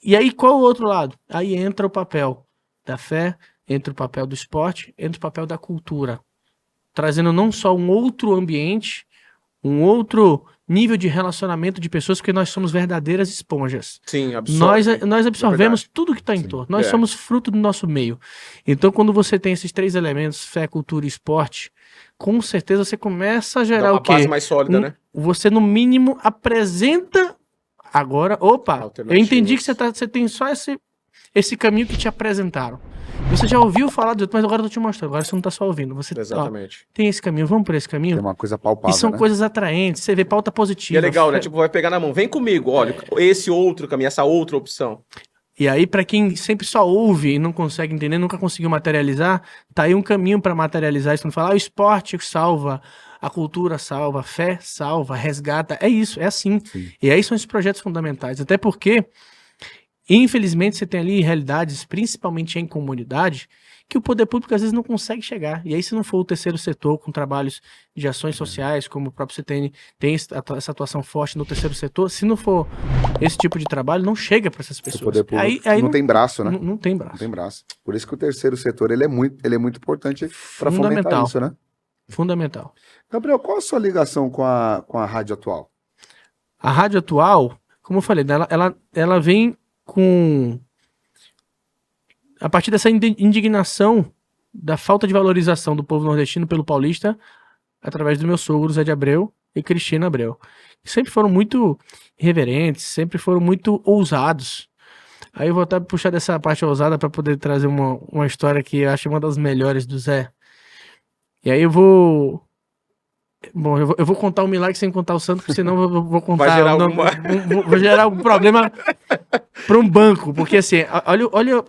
E aí qual o outro lado? Aí entra o papel da fé, entra o papel do esporte, entra o papel da cultura. Trazendo não só um outro ambiente, um outro nível de relacionamento de pessoas, porque nós somos verdadeiras esponjas. Sim, absorve. Nós absorvemos tudo que está em torno. Nós somos fruto do nosso meio. Então, quando você tem esses três elementos, fé, cultura e esporte, com certeza você começa a gerar Dá uma o quê? base mais sólida, né? Você, no mínimo, apresenta agora... Opa, eu Alternativas. entendi que você tem só esse caminho que te apresentaram. Você já ouviu falar do outro, mas agora eu tô te mostrando. Agora você não tá só ouvindo. Você Exatamente. tem esse caminho, vamos por esse caminho. Tem uma coisa palpável, E são né? coisas atraentes. Você vê pauta E positiva. é legal, né? Tipo, vai pegar na mão. Vem comigo, olha, esse outro caminho, essa outra opção. E aí, pra quem sempre só ouve e não consegue entender, nunca conseguiu materializar, tá aí um caminho pra materializar isso. Quando fala, o esporte salva, a cultura salva, a fé salva, resgata. É isso, é assim. Sim. E aí são esses projetos fundamentais. Até porque, infelizmente, você tem ali realidades, principalmente em comunidade, que o poder público às vezes não consegue chegar. E aí, se não for o terceiro setor com trabalhos de ações sociais, como o próprio CTN tem essa atuação forte no terceiro setor, se não for esse tipo de trabalho, não chega para essas O pessoas. poder público Aí não tem braço, né? não tem braço. Não tem braço. Por isso que o terceiro setor ele é muito importante para fomentar Fundamental. isso, né? Fundamental. Gabriel, qual a sua ligação com a rádio atual? A rádio atual, como eu falei, ela vem com... A partir dessa indignação da falta de valorização do povo nordestino pelo paulista, através do meu sogro, Zé de Abreu, e Cristina Abreu. Que sempre foram muito irreverentes, sempre foram muito ousados. Aí eu vou até puxar dessa parte ousada para poder trazer uma história que eu acho uma das melhores do Zé. E aí eu vou... Bom, eu vou contar o milagre sem contar o santo, porque senão eu vou contar... Vai gerar vou gerar algum problema para um banco. Porque assim, olha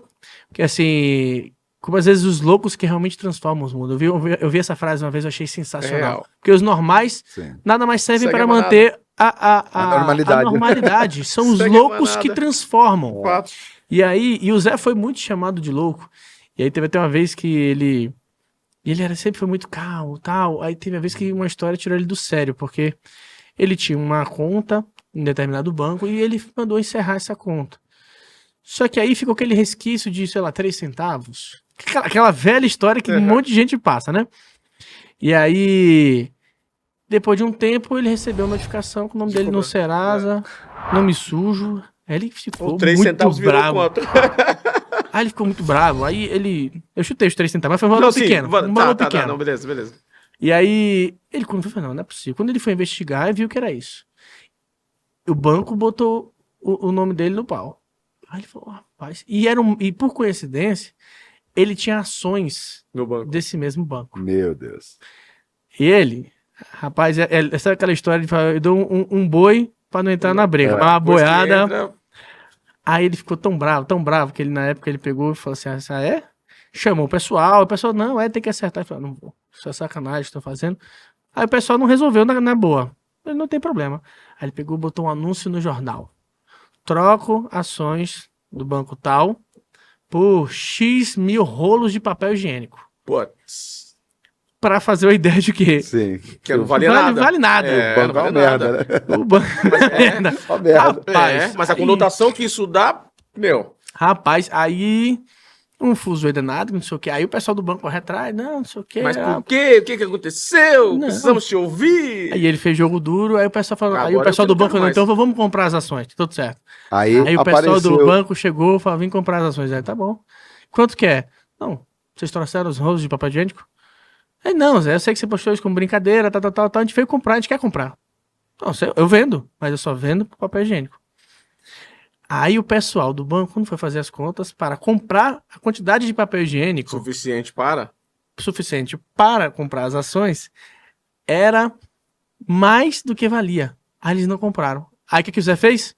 que assim... Como às vezes os loucos que realmente transformam os mundos. Eu vi essa frase uma vez, eu achei sensacional. real. Porque os normais Sim. nada mais servem Segue para a manada. manter A normalidade. a normalidade. São os Segue a loucos manada. que transformam. Fato. E aí, o Zé foi muito chamado de louco. E aí teve até uma vez que E ele sempre foi muito calmo, tal. Aí teve a vez que uma história tirou ele do sério, porque ele tinha uma conta em determinado banco e ele mandou encerrar essa conta. Só que aí ficou aquele resquício de, sei lá, 3 centavos. Aquela velha história que um monte de gente passa, né? E aí, depois de um tempo, ele recebeu uma notificação com o nome dele no Serasa, nome sujo. Aí ele ficou 3 muito centavos virou bravo. quanto? Aí ele ficou muito bravo. Aí ele... Eu chutei os 3 centavos, mas foi um valor pequeno. Um valor pequeno. Não, beleza. E aí, ele quando foi, não é possível. Quando ele foi investigar, viu que era isso. O banco botou o nome dele no pau. Aí ele falou, rapaz... E por coincidência, ele tinha ações No banco. desse mesmo banco. Meu Deus. E ele, rapaz, sabe aquela história de falar, eu dou um boi pra não entrar na briga. Mas uma Depois que boiada... entra, Aí ele ficou tão bravo, que ele na época ele pegou e falou assim, é? Chamou o pessoal não, tem que acertar. Ele falou, não vou, isso é sacanagem que tô fazendo. Aí o pessoal não resolveu na boa. Ele não tem problema. Aí ele pegou e botou um anúncio no jornal. Troco ações do banco tal por X mil rolos de papel higiênico. putz, Pra fazer uma ideia de que Sim. que não valia nada. Vale nada. É, O banco não vale é uma merda, nada. né? O banco Uma merda. Rapaz, Mas a aí- conotação que isso dá, meu, Rapaz, aí um fuzuê danado, não sei o que. Aí o pessoal do banco corre atrás, não sei o que. mas por quê? O que que aconteceu? Não. Precisamos te ouvir. Aí ele fez jogo duro, aí o pessoal falou, aí o Agora pessoal eu do quero banco falou, mais. então vamos comprar as ações, tudo certo. Aí Aí o pessoal do apareceu. banco chegou e falou, vem comprar as ações. Aí, tá bom. Quanto que é? Não, vocês trouxeram os rolos de papel higiênico? Aí, não, Zé, eu sei que você postou isso como brincadeira, tal, a gente veio comprar, a gente quer comprar. Não, eu vendo, mas eu só vendo papel higiênico. Aí o pessoal do banco, quando foi fazer as contas, para comprar a quantidade de papel higiênico Suficiente para? suficiente para comprar as ações, era mais do que valia. Aí eles não compraram. Aí o que o Zé fez?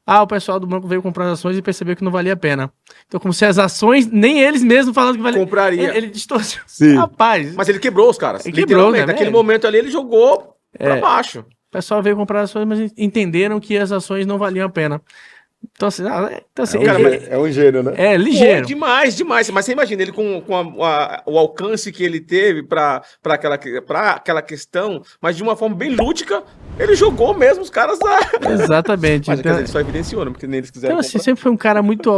O pessoal do banco veio comprar as ações e percebeu que não valia a pena. Então, como se as ações, nem eles mesmos falando que valia. Compraria. Ele distorceu. Sim. Rapaz, Mas ele quebrou os caras. Ele quebrou, Literalmente. né, Naquele velho? momento ali, ele jogou pra É. baixo. o pessoal veio comprar as ações, mas entenderam que as ações não valiam a pena. Então, assim, Cara, mas- É um gênio, né? é Pô, ligeiro. demais. Mas você imagina ele com o alcance que ele teve pra aquela questão, mas de uma forma bem lúdica, ele jogou mesmo os caras lá. Exatamente. Mas quer Então, dizer, ele só evidenciou, né? Porque nem eles quiseram então, assim, comprar. sempre foi um cara muito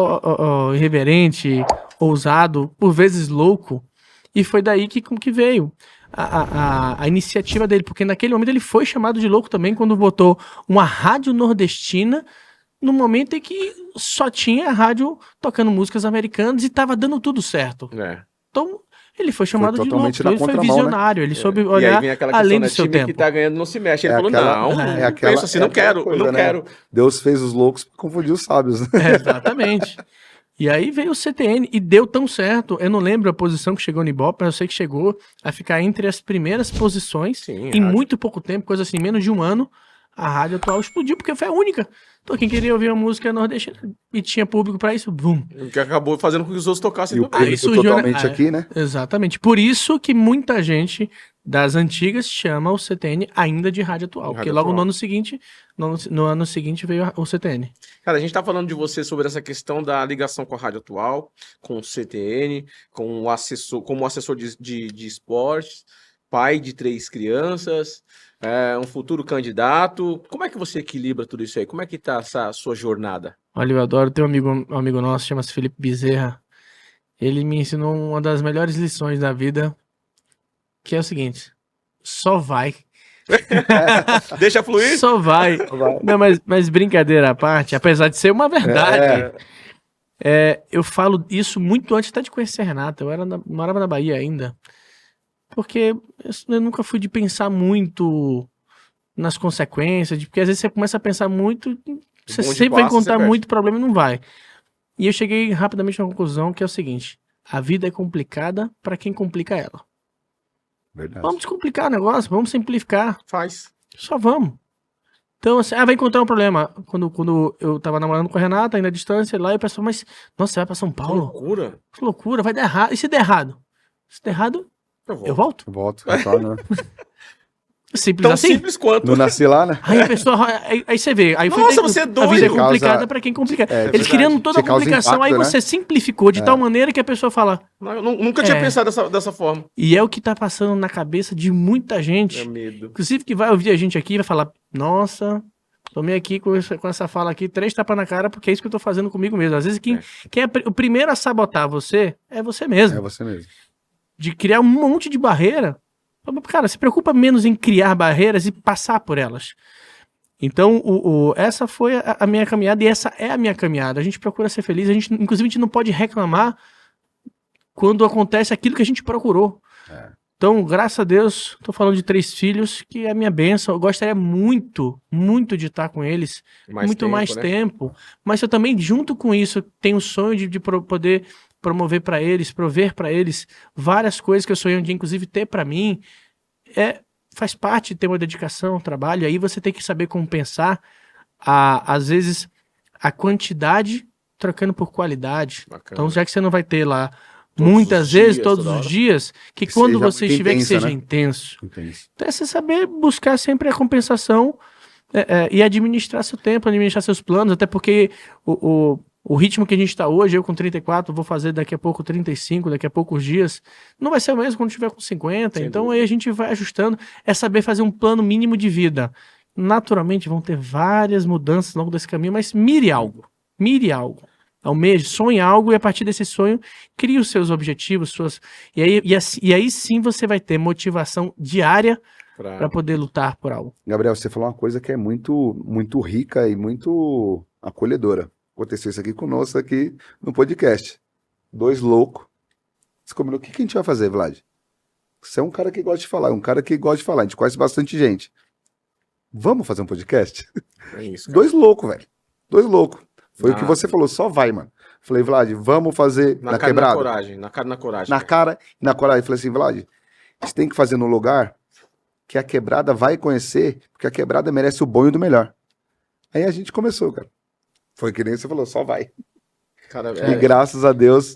irreverente, ousado, por vezes louco, e foi daí que veio a iniciativa dele, porque naquele momento ele foi chamado de louco também quando botou uma rádio nordestina no momento em que só tinha a rádio tocando músicas americanas e tava dando tudo certo. É. Então, ele foi chamado de louco, totalmente na ele foi contramão, né? visionário, ele soube E aí olhar vem aquela além questão, do né? seu Time tempo. que tá ganhando não se mexe. Ele É falou, aquela- não, é não aquela- pensa assim, é não aquela quero, coisa, não né? quero. Deus fez os loucos pra confundir os sábios, né? Exatamente. E aí veio o CTN e deu tão certo. Eu não lembro a posição que chegou no Ibope, mas eu sei que chegou a ficar entre as primeiras posições Sim, em rádio. muito pouco tempo, coisa assim, menos de um ano. A rádio atual explodiu porque foi a única. Então quem queria ouvir uma música nordestina e tinha público pra isso, bum. Que acabou fazendo com que os outros tocassem E o também. Aí público surgiu, né? totalmente aqui, né? Exatamente. Por isso que muita gente das antigas chama o CTN ainda de rádio atual. Rádio Porque logo atual. no ano seguinte, no ano seguinte veio o CTN. Cara, a gente tá falando de você sobre essa questão da ligação com a rádio atual, com o CTN, com o assessor, como assessor de esportes, pai de 3 crianças, um futuro candidato. Como é que você equilibra tudo isso aí? Como é que tá essa sua jornada? Olha, eu adoro ter um amigo nosso, chama-se Felipe Bezerra. Ele me ensinou uma das melhores lições da vida, que é o seguinte: só vai. Deixa fluir? Só vai. Não, mas brincadeira à parte, apesar de ser uma verdade, eu falo isso muito antes até de conhecer a Renata. Morava na Bahia ainda. Porque eu nunca fui de pensar muito nas consequências, porque às vezes você começa a pensar muito, você bonde sempre vai passa, você encontrar perde. muito problema e não vai. E eu cheguei rapidamente a uma conclusão que é o seguinte: a vida é complicada para quem complica ela. Verdade. Vamos descomplicar o negócio, vamos simplificar, Faz. só vamos. Então, assim, vai encontrar um problema. Quando eu tava namorando com a Renata, ainda à distância, lá, e o pessoal, mas, nossa, você vai pra São Que Paulo? loucura. Que loucura, vai dar errado. E se der errado? Se der errado, Eu vou. eu volto. Volto, retorno, né? Simples Tão assim. simples quanto. Não nasci lá, né? Aí a pessoa. Aí você vê. Aí Nossa, você é A doido. vida é Causa- complicada pra quem complica. Eles verdade. criando toda a Você causa complicação, aí impacto, né? você simplificou de tal maneira que a pessoa fala. Não, eu nunca tinha É. pensado dessa forma. E é o que tá passando na cabeça de muita gente. É medo. Inclusive que vai ouvir a gente aqui e vai falar: Nossa, tomei aqui com essa fala aqui 3 tapas na cara, porque é isso que eu tô fazendo comigo mesmo. Às vezes quem é o primeiro a sabotar você é você mesmo. É você mesmo. De criar um monte de barreira. Cara, se preocupa menos em criar barreiras e passar por elas. Então, essa foi a minha caminhada e essa é a minha caminhada. A gente procura ser feliz, inclusive a gente não pode reclamar quando acontece aquilo que a gente procurou. Então, graças a Deus, tô falando de 3 filhos, que é a minha bênção. Eu gostaria muito, muito de estar com eles, muito mais né? tempo. Mas eu também, junto com isso, tenho o sonho de poder promover para eles, prover para eles várias coisas que eu sonhei um dia, inclusive ter para mim. Faz parte de ter uma dedicação ao trabalho. Aí você tem que saber compensar, às vezes, a quantidade trocando por qualidade. Bacana. Então, já que você não vai ter lá Todos muitas os vezes, dias, todos toda os hora. dias, que Que quando seja você muito estiver, que intensa, seja né? intenso. Entendi. Então é você saber buscar sempre a compensação e administrar seu tempo, administrar seus planos, até porque o ritmo que a gente está hoje, eu com 34, vou fazer daqui a pouco 35, daqui a poucos dias, não vai ser o mesmo quando tiver com 50, Sem então dúvida. aí a gente vai ajustando, é saber fazer um plano mínimo de vida. Naturalmente vão ter várias mudanças ao longo desse caminho, mas mire algo, almeje, sonhe algo e a partir desse sonho crie os seus objetivos, e aí sim você vai ter motivação diária para poder lutar por algo. Gabriel, você falou uma coisa que é muito, muito rica e muito acolhedora. Aconteceu isso aqui conosco aqui no podcast. 2 loucos. Você combinou, o que a gente vai fazer, Vlad? Você é um cara que gosta de falar, a gente conhece bastante gente. Vamos fazer um podcast? É isso, cara. 2 loucos, velho. 2 loucos. Foi o que Ah. você falou, só vai, mano. Falei, Vlad, vamos fazer Na na cara e na quebrada? coragem. Na cara e na coragem. Na cara e na coragem. Falei assim, Vlad, você tem que fazer no lugar que a quebrada vai conhecer, porque a quebrada merece o bom e o do melhor. Aí a gente começou, cara. Foi que nem você falou, só vai. Cara, E graças a Deus,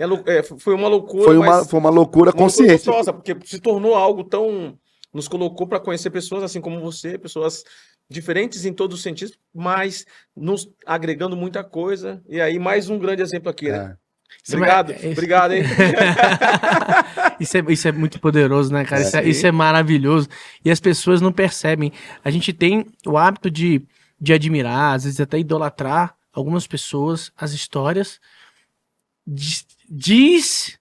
foi uma loucura, foi mas uma loucura uma loucura consciente. gostosa, porque se tornou algo tão... Nos colocou para conhecer pessoas assim como você, pessoas diferentes em todos os sentidos, mas nos agregando muita coisa. E aí, mais um grande exemplo aqui, né? É. Obrigado, obrigado, hein? Isso é muito poderoso, né, cara? Isso é maravilhoso. E as pessoas não percebem. A gente tem o hábito de admirar, às vezes até idolatrar algumas pessoas, as histórias, diz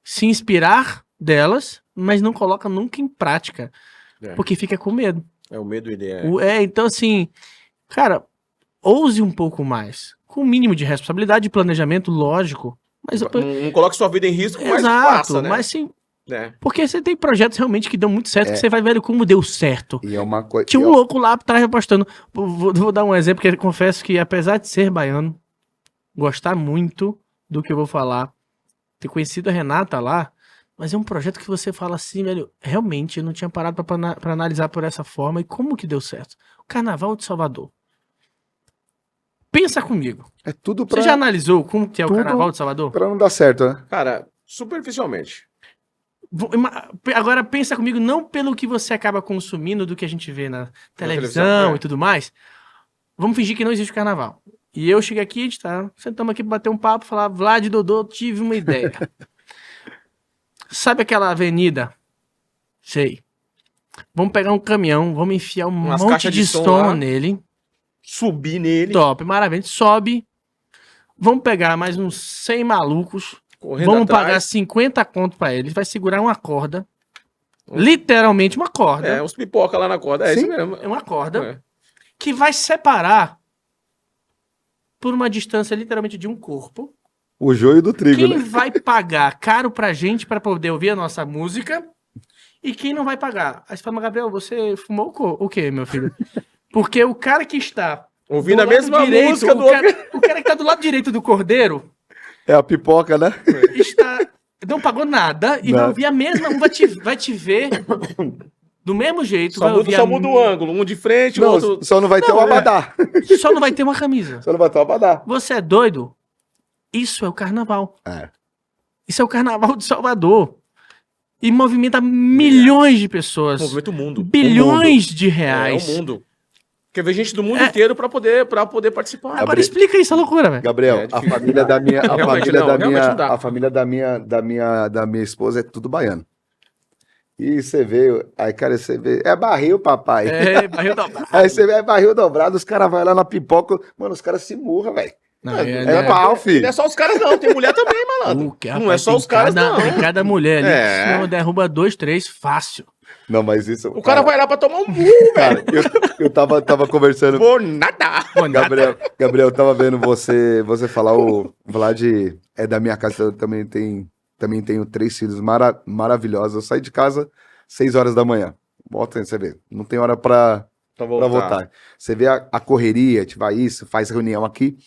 se inspirar delas, mas não coloca nunca em prática, porque fica com medo. É o medo, ele Então assim, cara, ouse um pouco mais, com o mínimo de responsabilidade e planejamento, lógico, mas não coloque sua vida em risco, mas exato, faça, né? mas sim, É. porque você tem projetos realmente que dão muito certo, que você vai ver como deu certo. E é uma coisa. Tinha um louco lá atrás apostando. Vou dar um exemplo, que eu confesso que, apesar de ser baiano, gostar muito do que eu vou falar, ter conhecido a Renata lá, mas é um projeto que você fala assim, velho, realmente eu não tinha parado pra analisar por essa forma e como que deu certo. O Carnaval de Salvador. Pensa comigo. É tudo Você pra, já analisou como que é o tudo Carnaval de Salvador? pra não dar certo, né? Cara, superficialmente. Agora pensa comigo, não pelo que você acaba consumindo do que a gente vê na televisão televisão, e tudo mais. Vamos fingir que não existe o carnaval. E eu cheguei aqui, a gente tá, sentamos aqui pra bater um papo, falar, Vlad, Dodô, tive uma ideia. Sabe aquela avenida? Sei. Vamos pegar um caminhão, vamos enfiar Umas monte caixas de de som som lá. nele. Subir nele, Top, maravilha. Sobe. Vamos pegar mais uns 100 malucos. correndo Vamos atrás. pagar 50 conto pra eles. Vai segurar uma corda. Literalmente uma corda. É, uns pipoca lá na corda. É Sim. isso mesmo. É uma corda. É. Que vai separar por uma distância literalmente de um corpo. O joio do trigo, Quem né? vai pagar caro pra gente pra poder ouvir a nossa música e quem não vai pagar. Aí você fala, mas, Gabriel, você fumou o quê, meu filho? Porque o cara que está Ouvindo do a lado mesma direito, música do o cara que tá do lado direito do cordeiro É a pipoca, né? não pagou nada e Nada. vai ouvir a mesma, vai te ver do mesmo jeito, vai Só ouvir muda o ângulo. Um de frente, o Não, outro... só não vai ter o abadá. só não vai ter uma camisa. Só não vai ter o abadá. Você é doido? Isso é o carnaval. É. Isso é o carnaval de Salvador. e movimenta milhões de pessoas. Movimenta o mundo. Bilhões de É, reais. o mundo. Quer ver gente do mundo inteiro pra poder participar. Agora explica isso, a loucura, velho. Gabriel, É a difícil. família da minha, a Realmente família não, da realmente minha, não dá. a família da minha esposa é tudo baiano. E você vê, aí cara, você vê, é barril, papai. É, barril dobrado. Aí você vê, é barril dobrado, os caras vão lá na pipoca, mano, os caras se murram, velho. Não, É pau, filho. Não é só os caras, não. Tem mulher também, malandro. Não é só os caras, não. Tem cada mulher ali É. que senhor derruba 2, 3, fácil. Não, mas isso. O cara vai lá pra tomar um burro, Cara, eu tava conversando. Vou nada. Gabriel, eu tava vendo você falar o Vlad é da minha casa, eu também tenho 3 filhos maravilhosos. Eu saí de casa 6 horas da manhã. Volta aí, você vê. Não tem hora pra voltar. Você vê a correria, a gente vai isso, faz reunião aqui.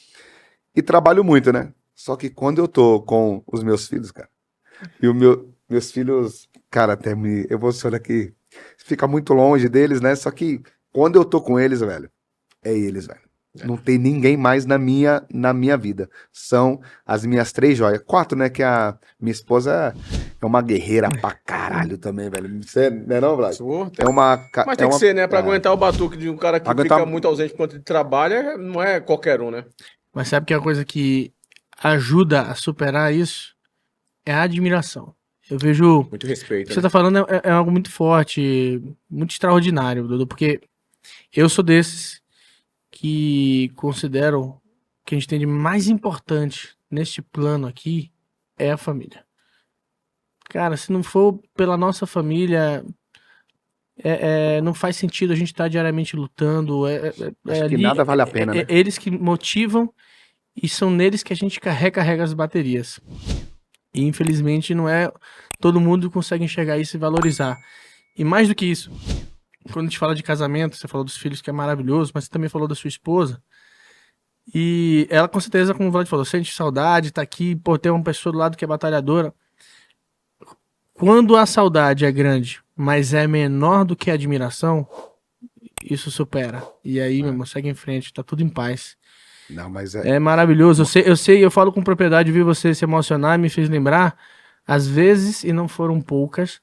E trabalho muito, né? Só que quando eu tô com os meus filhos, cara, e meus filhos, cara, até me emociona aqui, fica muito longe deles, né? Só que quando eu tô com eles, velho, é eles, velho. Não tem ninguém mais na minha vida. São as minhas 3 joias. 4, né? Que a minha esposa é uma guerreira pra caralho também, velho. Você, não é não, Vlad? É uma... Mas tem que ser, né? Pra aguentar o batuque de um cara que Aguentar- fica muito ausente enquanto ele trabalha, não é qualquer um, né? Mas sabe que a coisa que ajuda a superar isso é a admiração. Eu vejo. Muito O respeito. que você tá falando é algo muito forte, muito extraordinário, Dudu, porque eu sou desses que consideram que a gente tem de mais importante neste plano aqui é a família. Cara, se não for pela nossa família, não faz sentido a gente estar diariamente lutando. Acho que ali- nada vale a pena, né? Eles que motivam e são neles que a gente recarrega as baterias. E infelizmente não é todo mundo que consegue enxergar isso e valorizar. E mais do que isso, quando a gente fala de casamento, você falou dos filhos que é maravilhoso, mas você também falou da sua esposa. E ela com certeza, como o Vlad falou, sente saudade, tá aqui, pô, tem uma pessoa do lado que é batalhadora. Quando a saudade é grande, mas é menor do que a admiração, isso supera. E aí, meu irmão, segue em frente, tá tudo em paz. Não, mas É maravilhoso. Eu sei, eu falo com propriedade, vi você se emocionar, me fez lembrar, às vezes, e não foram poucas,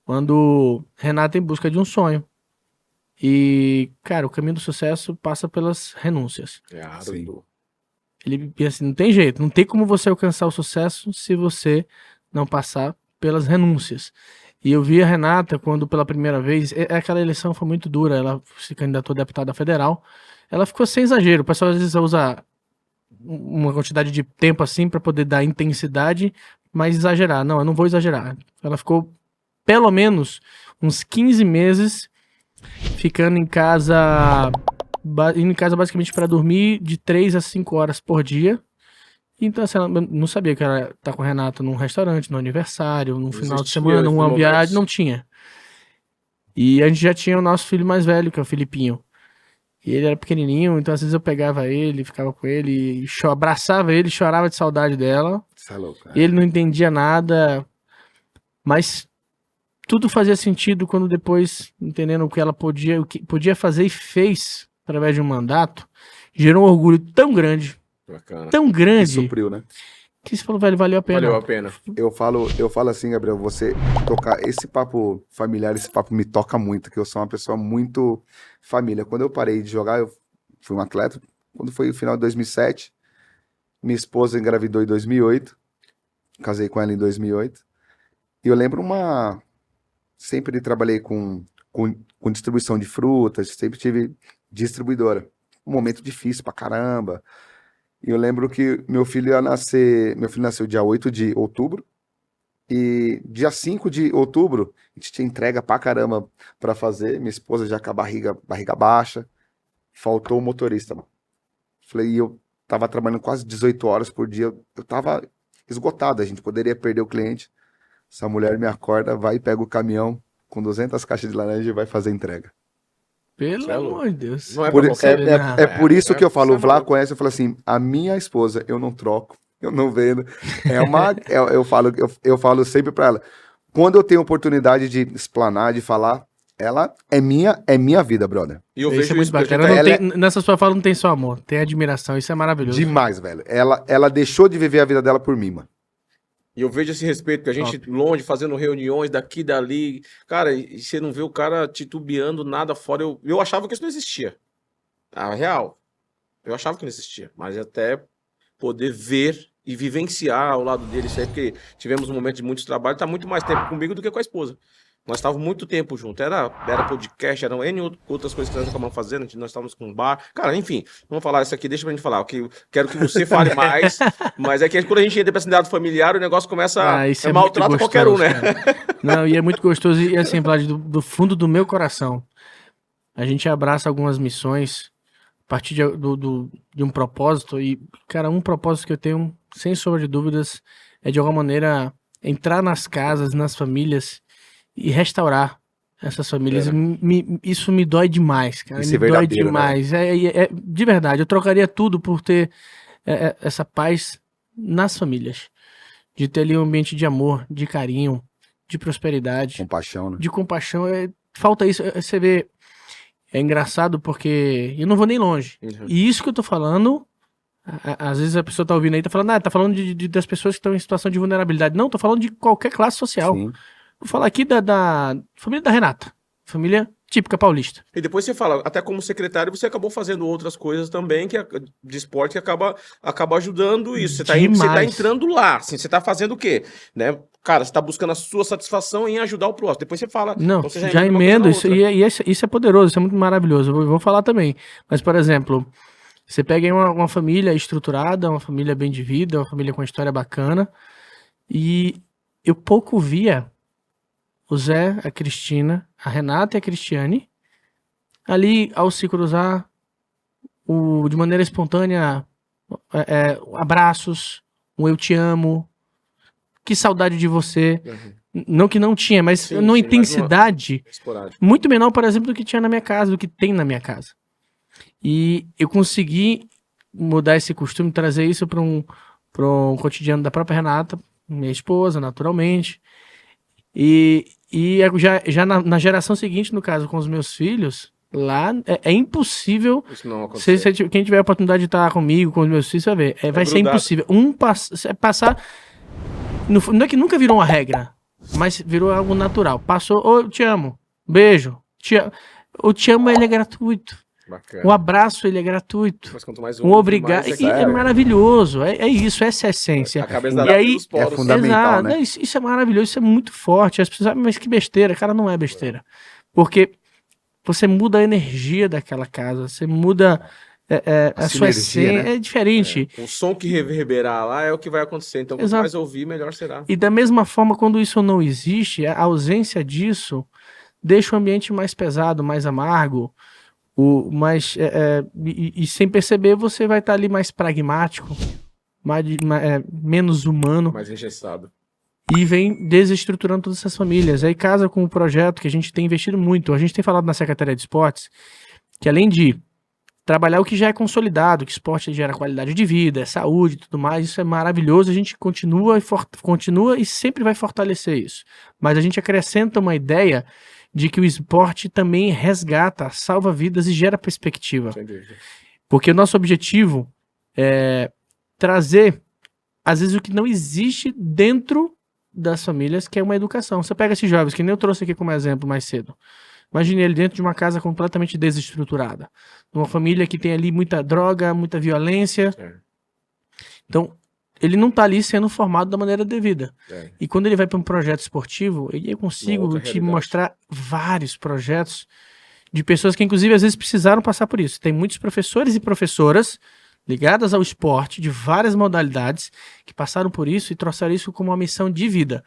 quando Renato em busca de um sonho. E, cara, o caminho do sucesso passa pelas renúncias. Sim. Ele pensa assim, não tem jeito, não tem como você alcançar o sucesso se você não passar pelas renúncias. E eu vi a Renata quando pela primeira vez, aquela eleição foi muito dura, ela se candidatou a deputada federal, ela ficou sem exagero, o pessoal às vezes usa uma quantidade de tempo assim para poder dar intensidade, mas exagerar. Não, eu não vou exagerar. Ela ficou pelo menos uns 15 meses ficando em casa, indo em casa basicamente para dormir de 3 a 5 horas por dia. Então, assim, ela não sabia que ela tá com o Renato num restaurante, num aniversário, num final de existia semana, esse numa momento. viagem, não tinha. E a gente já tinha o nosso filho mais velho, que é o Filipinho. E ele era pequenininho, então às vezes eu pegava ele, ficava com ele, e abraçava ele, chorava de saudade dela. Isso é louco, Ele não entendia nada, mas tudo fazia sentido quando depois, entendendo o que ela podia, o que podia fazer e fez através de um mandato, gerou um orgulho tão grande, Bacana. tão E grande, supriu, né? que você falou, velho, valeu a pena. Valeu a pena. Eu falo assim, Gabriel, você tocar esse papo familiar, esse papo me toca muito, que eu sou uma pessoa muito família. Quando eu parei de jogar, eu fui um atleta. Quando foi o final de 2007, minha esposa engravidou em 2008, casei com ela em 2008. E eu lembro sempre trabalhei com distribuição de frutas, sempre tive distribuidora. Um momento difícil pra caramba. E eu lembro que meu filho nasceu dia 8 de outubro, e dia 5 de outubro, a gente tinha entrega pra caramba pra fazer, minha esposa já com a barriga baixa, faltou o motorista, mano. Falei, e eu tava trabalhando quase 18 horas por dia, eu tava esgotado, a gente poderia perder o cliente. Essa mulher me acorda, vai e pega o caminhão com 200 caixas de laranja e vai fazer a entrega. Pelo é louco. amor de Deus. Não é Por, pra qualquer um. é por isso que eu falo, o Vlá maluco. conhece, eu falo assim, a minha esposa eu não troco, eu não vendo. Eu falo sempre pra ela, quando eu tenho oportunidade de explanar, de falar, ela é minha vida, brother. E eu Isso vejo é muito isso, porque a bacana. gente Não tem- Nessa sua fala não tem só amor, tem admiração, isso é maravilhoso. Demais, velho. Ela deixou de viver a vida dela por mim, mano. E eu vejo esse respeito, que a gente longe, fazendo reuniões daqui e dali. Cara, e você não vê o cara titubeando nada fora. Eu achava que isso não existia. A real. Eu achava que não existia. Mas até poder ver e vivenciar ao lado dele isso aí, porque tivemos um momento de muito trabalho, tá muito mais tempo comigo do que com a esposa. Nós estávamos muito tempo junto. Era podcast, eram N outras coisas que nós acabamos fazendo. Nós estávamos com um bar. Cara, enfim, vamos falar isso aqui, deixa pra gente falar. Quero que você fale mais. Mas é que quando a gente entra pra essa idade familiar, o negócio começa isso é maltrata muito qualquer um, gostoso, né? cara. Não, e é muito gostoso. E assim, Vlad, do fundo do meu coração, a gente abraça algumas missões a partir de um propósito. E, cara, um propósito que eu tenho, sem sombra de dúvidas, é de alguma maneira entrar nas casas, nas famílias e restaurar essas famílias. Isso me dói demais, cara. Isso Me é dói verdadeiro, né? demais. De verdade, eu trocaria tudo por ter essa paz nas famílias. De ter ali um ambiente de amor, de carinho, de prosperidade, Compaixão, né? de compaixão. Falta isso. Você vê, é engraçado porque eu não vou nem longe. Uhum. E isso que eu tô falando, às vezes a pessoa tá ouvindo aí, tá falando, tá falando das pessoas que estão em situação de vulnerabilidade. Não, tô falando de qualquer classe social. Sim. Vou falar aqui da família da Renata. Família típica paulista. E depois você fala, até como secretário, você acabou fazendo outras coisas também de esporte que acaba ajudando isso. Você tá Demais. entrando lá, assim, você tá fazendo o quê? Né? Cara, você tá buscando a sua satisfação em ajudar o próximo. Depois você fala... Não, então você já emenda uma coisa emendo na isso. outra. E isso é poderoso, isso é muito maravilhoso. Eu vou falar também. Mas, por exemplo, você pega aí uma família estruturada, uma família bem de vida, uma família com uma história bacana. E eu pouco via o Zé, a Cristina, a Renata e a Cristiane ali ao se cruzar de maneira espontânea, abraços, um eu te amo, que saudade de você. Não que não tinha, mas Sim, numa sim, intensidade Esporádico. muito menor, por exemplo, do que tinha na minha casa, do que tem na minha casa. E eu consegui mudar esse costume, trazer isso para um cotidiano da própria Renata, minha esposa, naturalmente. E já na geração seguinte, no caso, com os meus filhos, lá é impossível. Isso não acontece. Quem tiver a oportunidade de estar comigo, com os meus filhos, vai ver. Vai ser grudado. impossível. Passar. Não é que nunca virou uma regra, mas virou algo natural. Passou, ô, te amo, beijo, o te amo, ele é gratuito. Bacana. O abraço, ele é gratuito. Mas quanto mais Um obrigado. mais E é maravilhoso. É isso, essa é a essência. a cabeça E da aí, dos poros. é fundamental, exato, né? Isso é maravilhoso, isso é muito forte. As pessoas, mas que besteira, cara, não é besteira. Porque você muda a energia daquela casa, você muda a sua sinergia, essência, né? é diferente. O som que reverberar lá é o que vai acontecer. Então, quanto Exato. mais ouvir, melhor será. E da mesma forma, quando isso não existe, a ausência disso deixa o ambiente mais pesado, mais amargo, e sem perceber você vai estar ali mais pragmático, menos humano, Mais engessado. e vem desestruturando todas essas famílias. Aí casa com o projeto que a gente tem investido muito. A gente tem falado na Secretaria de Esportes que, além de trabalhar o que já é consolidado, que esporte gera qualidade de vida, saúde e tudo mais, isso é maravilhoso, a gente continua e sempre vai fortalecer isso. Mas a gente acrescenta uma ideia de que o esporte também resgata, salva vidas e gera perspectiva. Sem dúvida. Porque o nosso objetivo é trazer, às vezes, o que não existe dentro das famílias, que é uma educação. Você pega esses jovens, que nem eu trouxe aqui como exemplo mais cedo. Imagine ele dentro de uma casa completamente desestruturada. Uma família que tem ali muita droga, muita violência. Então, ele não está ali sendo formado da maneira devida. E quando ele vai para um projeto esportivo, eu consigo te mostrar vários projetos de pessoas que, inclusive, às vezes precisaram passar por isso. Tem muitos professores e professoras ligadas ao esporte, de várias modalidades, que passaram por isso e trouxeram isso como uma missão de vida.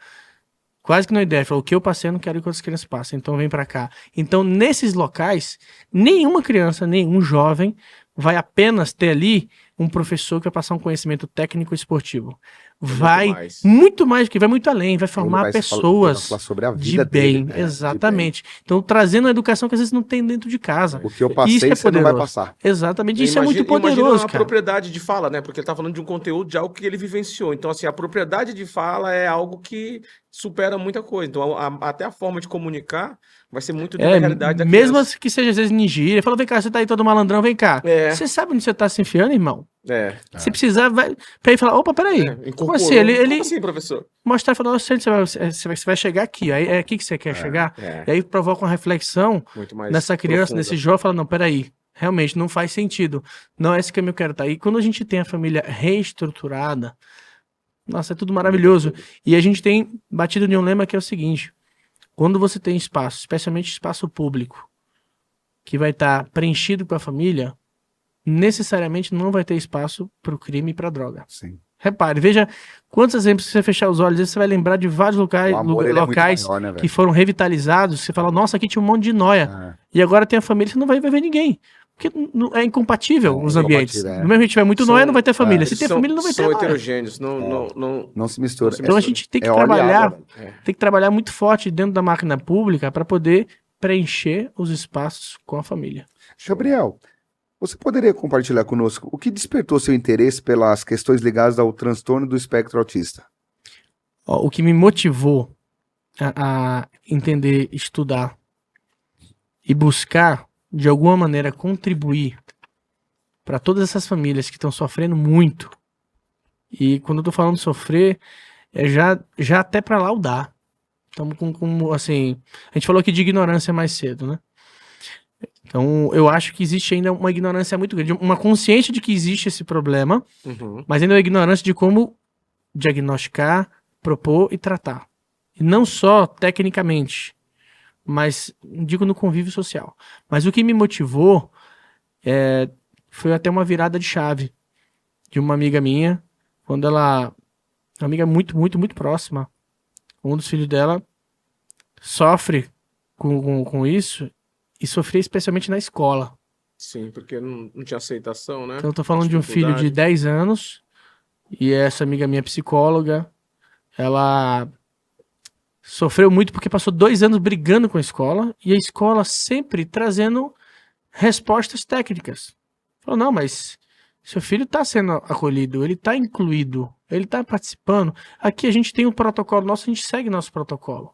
Quase que não ideia. Falou, o que eu passei, eu não quero que outras crianças passem, então vem pra cá. Então, nesses locais, nenhuma criança, nenhum jovem vai apenas ter ali um professor que vai passar um conhecimento técnico e esportivo. Vai muito mais, porque vai muito além, vai formar pessoas falar sobre a vida de bem, dele, né? Exatamente. Então, trazendo uma educação que às vezes não tem dentro de casa. O que eu passei, você não vai passar. Exatamente, isso é muito poderoso, imagina a cara. propriedade de fala, né? Porque ele tá falando de um conteúdo de algo que ele vivenciou. Então, assim, a propriedade de fala é algo que supera muita coisa. Então, até a forma de comunicar vai ser muito dentro da realidade da mesmo criança. que seja às vezes em gíria, fala, vem cá, você tá aí todo malandrão, vem cá. É. Você sabe onde você tá se enfiando, irmão? É. Se precisar, vai pra ele falar, opa, peraí. Como Incorporou. assim? Ele Como assim, professor? mostrar e falar, você vai chegar aqui, aí é aqui que você quer chegar. E aí provoca uma reflexão Muito mais nessa criança, profunda. nesse jovem, fala, não, peraí, realmente não faz sentido. Não é esse caminho que eu quero estar. E quando a gente tem a família reestruturada, nossa, é tudo maravilhoso. E a gente tem batido em um lema que é o seguinte: quando você tem espaço, especialmente espaço público, que vai estar preenchido com a família, necessariamente não vai ter espaço para o crime e para a droga. Sim. Repare, veja quantos exemplos, se você fechar os olhos, você vai lembrar de vários locais, O amor, ele é muito locais maior, né, velho? que foram revitalizados. Você fala, nossa, aqui tinha um monte de nóia. E agora tem a família, você não vai ver ninguém. Porque é incompatível os ambientes. incompatível, é. Do mesmo jeito que tiver muito nóia, não vai ter família. Se Eles tem família, não vai ter são nóia. heterogêneos. Não Não se mistura. Então a gente tem que É óleo e trabalhar, água, velho. tem que trabalhar muito forte dentro da máquina pública para poder preencher os espaços com a família. Gabriel, você poderia compartilhar conosco o que despertou seu interesse pelas questões ligadas ao transtorno do espectro autista? Ó, o que me motivou a entender, estudar e buscar, de alguma maneira, contribuir para todas essas famílias que estão sofrendo muito. E quando eu tô falando sofrer, é já até para laudar. Estamos com, assim, a gente falou aqui de ignorância mais cedo, né? Então, eu acho que existe ainda uma ignorância muito grande, uma consciência de que existe esse problema, mas ainda uma ignorância de como diagnosticar, propor e tratar. E não só tecnicamente, mas digo no convívio social. Mas o que me motivou foi até uma virada de chave de uma amiga minha, quando ela, uma amiga muito, muito, muito próxima, um dos filhos dela sofre com isso e sofria especialmente na escola. Sim, porque não tinha aceitação, né? Então eu tô falando de um filho de 10 anos e essa amiga minha psicóloga, ela sofreu muito porque passou 2 anos brigando com a escola e a escola sempre trazendo respostas técnicas. Falou, não, mas seu filho tá sendo acolhido, ele tá incluído, ele tá participando. Aqui a gente tem um protocolo nosso, a gente segue nosso protocolo.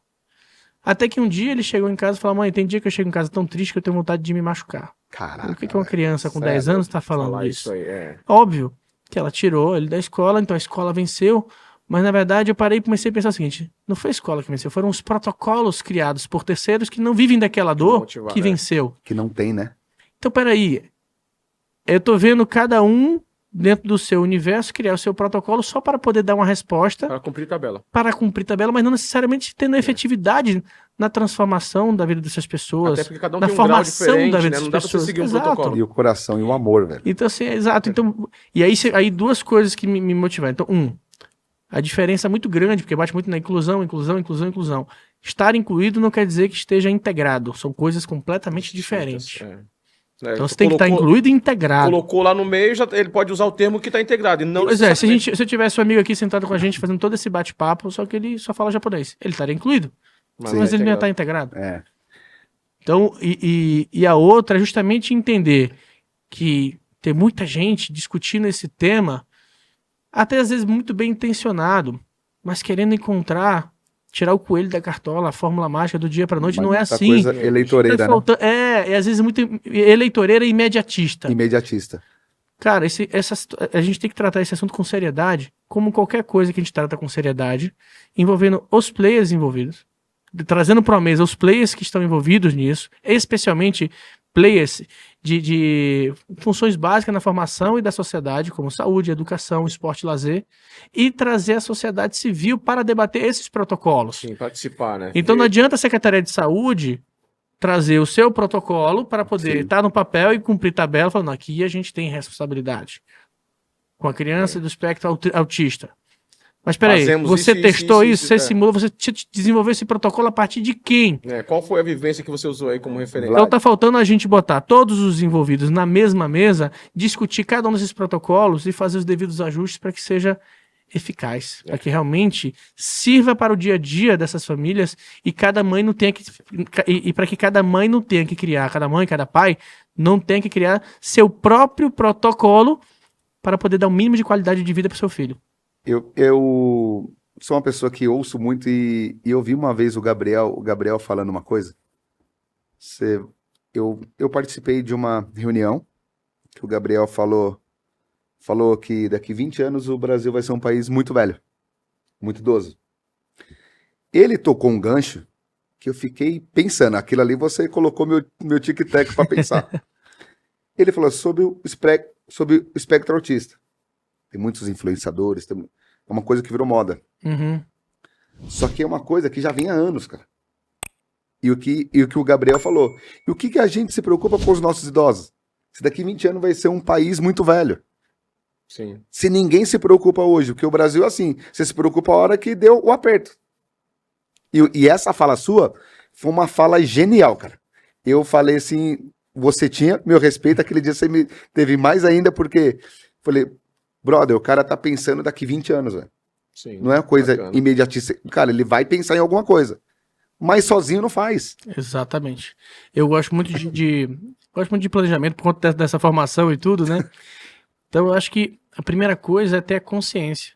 Até que um dia ele chegou em casa e falou, mãe, tem dia que eu chego em casa tão triste que eu tenho vontade de me machucar. Caraca. O que uma criança com 10 anos tá falando Isso disso? aí, Óbvio que ela tirou ele da escola, então a escola venceu, mas na verdade eu parei e comecei a pensar o seguinte, não foi a escola que venceu, foram os protocolos criados por terceiros que não vivem daquela dor motivar, que venceu. Que não tem, né? Então peraí, eu tô vendo cada um dentro do seu universo criar o seu protocolo só para poder dar uma resposta para cumprir tabela. Para cumprir tabela, mas não necessariamente tendo efetividade na transformação da vida dessas pessoas. Até porque cada um na tem um grau formação diferente, da vida né? dessas Não dá pra você pessoas. seguir um Exato. protocolo. E o coração e o amor, velho. Então, assim, exato. Então, e aí duas coisas que me motivaram. Então, a diferença é muito grande, porque bate muito na inclusão. Estar incluído não quer dizer que esteja integrado. São coisas completamente diferentes. Então você tem que estar incluído e integrado. Colocou lá no meio, ele pode usar o termo que está integrado. E não Pois é, se eu tivesse um amigo aqui sentado com a gente fazendo todo esse bate-papo, só que ele só fala japonês. Ele estaria incluído, mas ele não ia estar integrado. Então, e a outra é justamente entender que tem muita gente discutindo esse tema, até às vezes muito bem intencionado, mas querendo tirar o coelho da cartola, a fórmula mágica do dia pra noite, mas não é assim. Coisa eleitoreira, né? É às vezes muito eleitoreira e imediatista. Cara, a gente tem que tratar esse assunto com seriedade, como qualquer coisa que a gente trata com seriedade, envolvendo os players envolvidos, trazendo para a mesa os players que estão envolvidos nisso, especialmente players de funções básicas na formação e da sociedade, como saúde, educação, esporte e lazer, e trazer a sociedade civil para debater esses protocolos. Sim, participar, né? Então não adianta a Secretaria de Saúde trazer o seu protocolo para poder estar no papel e cumprir tabela, falando, aqui a gente tem responsabilidade com a criança do espectro autista. Mas peraí, você testou isso, você simulou, você desenvolveu esse protocolo a partir de quem? Qual foi a vivência que você usou aí como referência? Então tá faltando a gente botar todos os envolvidos na mesma mesa, discutir cada um desses protocolos e fazer os devidos ajustes para que seja eficaz, para que realmente sirva para o dia a dia dessas famílias e cada mãe não tenha que para que cada mãe não tenha que criar, cada mãe, cada pai não tenha que criar seu próprio protocolo para poder dar o mínimo de qualidade de vida para o seu filho. Eu sou uma pessoa que ouço muito e eu vi uma vez o Gabriel falando uma coisa. Você, eu participei de uma reunião que o Gabriel falou que daqui 20 anos o Brasil vai ser um país muito velho, muito idoso. Ele tocou um gancho que eu fiquei pensando. Aquilo ali você colocou meu tic-tac para pensar. Ele falou sobre o espectro autista. Tem muitos influenciadores, é uma coisa que virou moda. Uhum. Só que é uma coisa que já vem há anos, cara. E o que o Gabriel falou. E o que a gente se preocupa com os nossos idosos? Se daqui 20 anos vai ser um país muito velho. Sim. Se ninguém se preocupa hoje, porque o Brasil é assim, você se preocupa a hora que deu o aperto. E essa fala sua foi uma fala genial, cara. Eu falei assim, você tinha meu respeito, aquele dia você me teve mais ainda, porque falei, brother, o cara tá pensando daqui 20 anos, velho. Sim. Não é uma coisa Bacana. imediatista. Cara, ele vai pensar em alguma coisa. Mas sozinho não faz. Exatamente. Eu gosto muito gosto muito de planejamento por conta dessa formação e tudo, né? Então eu acho que a primeira coisa é ter a consciência.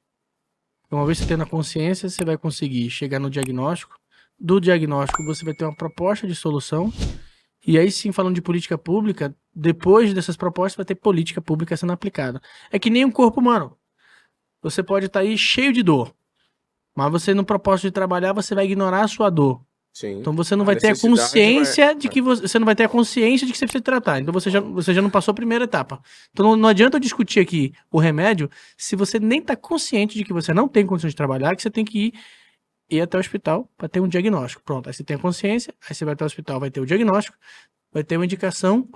Uma vez você tendo a consciência, você vai conseguir chegar no diagnóstico. Do diagnóstico, você vai ter uma proposta de solução. E aí sim, falando de política pública, depois dessas propostas vai ter política pública sendo aplicada. É que nem um corpo humano. Você pode estar aí cheio de dor. Mas você, no propósito de trabalhar, você vai ignorar a sua dor. Sim. Então você não A vai ter a necessidade consciência de que você não vai ter a consciência de que você precisa tratar. Então você já não passou a primeira etapa. Então não adianta eu discutir aqui o remédio se você nem está consciente de que você não tem condições de trabalhar, que você tem que ir até o hospital para ter um diagnóstico. Pronto, aí você tem a consciência, aí você vai até o hospital, vai ter o diagnóstico, vai ter uma indicação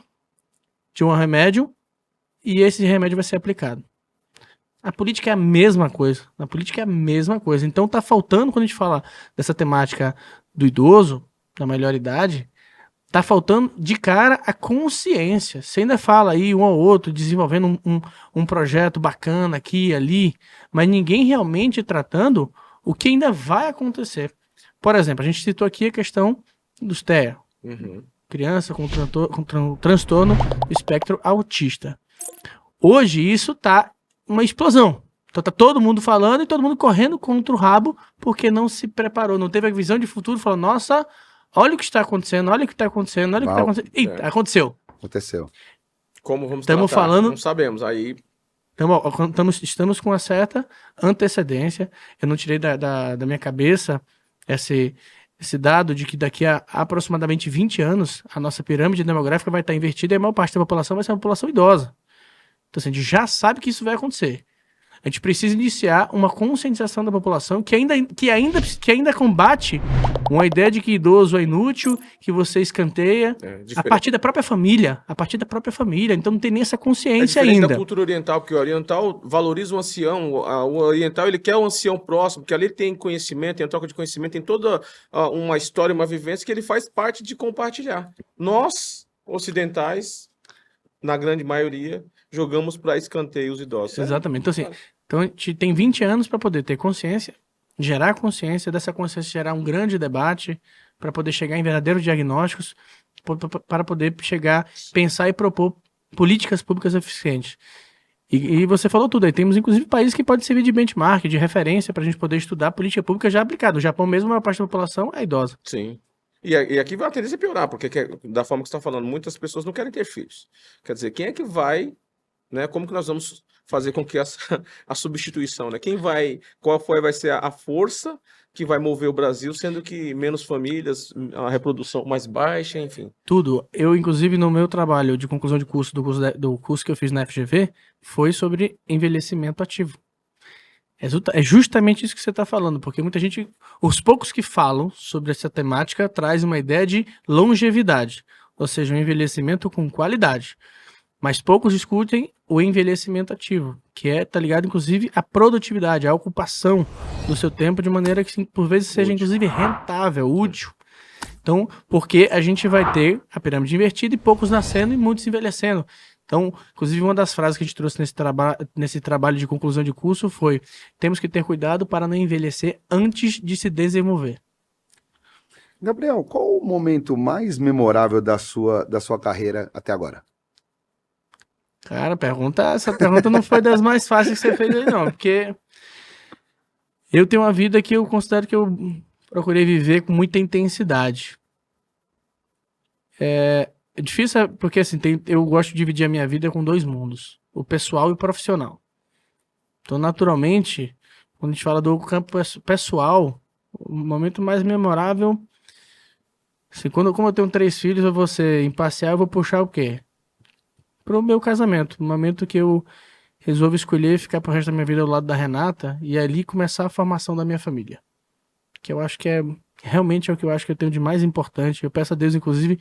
de um remédio e esse remédio vai ser aplicado. A política é a mesma coisa. Na política é a mesma coisa. Então tá faltando, quando a gente fala dessa temática do idoso, da melhor idade, tá faltando de cara a consciência. Você ainda fala aí um ou outro desenvolvendo um projeto bacana aqui e ali, mas ninguém realmente tratando o que ainda vai acontecer. Por exemplo, a gente citou aqui a questão dos TEA. Uhum. Criança com transtorno espectro autista. Hoje isso tá uma explosão. Então tá todo mundo falando e todo mundo correndo contra o rabo porque não se preparou, não teve a visão de futuro, falou, nossa, olha o que está acontecendo, olha o que está acontecendo, olha o que está acontecendo. Eita, aconteceu. Aconteceu. Como vamos Estamos tratar? falando... Não sabemos. Aí Estamos com uma certa antecedência. Eu não tirei da minha cabeça esse dado de que daqui a aproximadamente 20 anos a nossa pirâmide demográfica vai estar invertida e a maior parte da população vai ser uma população idosa. Então assim, a gente já sabe que isso vai acontecer. A gente precisa iniciar uma conscientização da população que ainda combate uma ideia de que idoso é inútil, que você escanteia, a partir da própria família. Então não tem nem essa consciência ainda. Da cultura oriental, porque o oriental valoriza o ancião. O oriental, ele quer o ancião próximo, porque ali tem conhecimento, tem troca de conhecimento, tem toda uma história, uma vivência que ele faz parte de compartilhar. Nós, ocidentais, na grande maioria, jogamos para escanteio os idosos. Exatamente. Então a gente tem 20 anos para poder ter consciência, gerar consciência, dessa consciência gerar um grande debate, para poder chegar em verdadeiros diagnósticos, para poder chegar, pensar e propor políticas públicas eficientes. E você falou tudo aí, temos inclusive países que podem servir de benchmark, de referência, para a gente poder estudar política pública já aplicada. O Japão mesmo, a maior parte da população é idosa. Sim. E aqui vai a tendência a piorar, porque da forma que você está falando, muitas pessoas não querem ter filhos. Quer dizer, quem é que vai, né? Como que nós vamos fazer com que a substituição, né? Qual vai ser a força que vai mover o Brasil, sendo que menos famílias, a reprodução mais baixa, enfim. Tudo. Eu, inclusive, no meu trabalho de conclusão de curso, do curso que eu fiz na FGV, foi sobre envelhecimento ativo. É justamente isso que você está falando, porque muita gente, os poucos que falam sobre essa temática, traz uma ideia de longevidade, ou seja, um envelhecimento com qualidade. Mas poucos discutem o envelhecimento ativo, que tá ligado, inclusive, à produtividade, à ocupação do seu tempo, de maneira que, por vezes, seja, inclusive, rentável, útil. Então, porque a gente vai ter a pirâmide invertida e poucos nascendo e muitos envelhecendo. Então, inclusive, uma das frases que a gente trouxe nesse trabalho de conclusão de curso foi: temos que ter cuidado para não envelhecer antes de se desenvolver. Gabriel, qual o momento mais memorável da sua carreira até agora? Cara, essa pergunta não foi das mais fáceis que você fez aí, não, porque Eu tenho uma vida que eu considero que eu procurei viver com muita intensidade. É difícil, porque assim, eu gosto de dividir a minha vida com dois mundos, o pessoal e o profissional. Então, naturalmente, quando a gente fala do campo pessoal, o momento mais memorável, assim, como eu tenho 3 filhos, eu vou ser imparcial, eu vou puxar o quê? Pro meu casamento, no momento que eu resolvo escolher ficar pro resto da minha vida ao lado da Renata e ali começar a formação da minha família. Que eu acho que realmente é o que eu acho que eu tenho de mais importante. Eu peço a Deus, inclusive,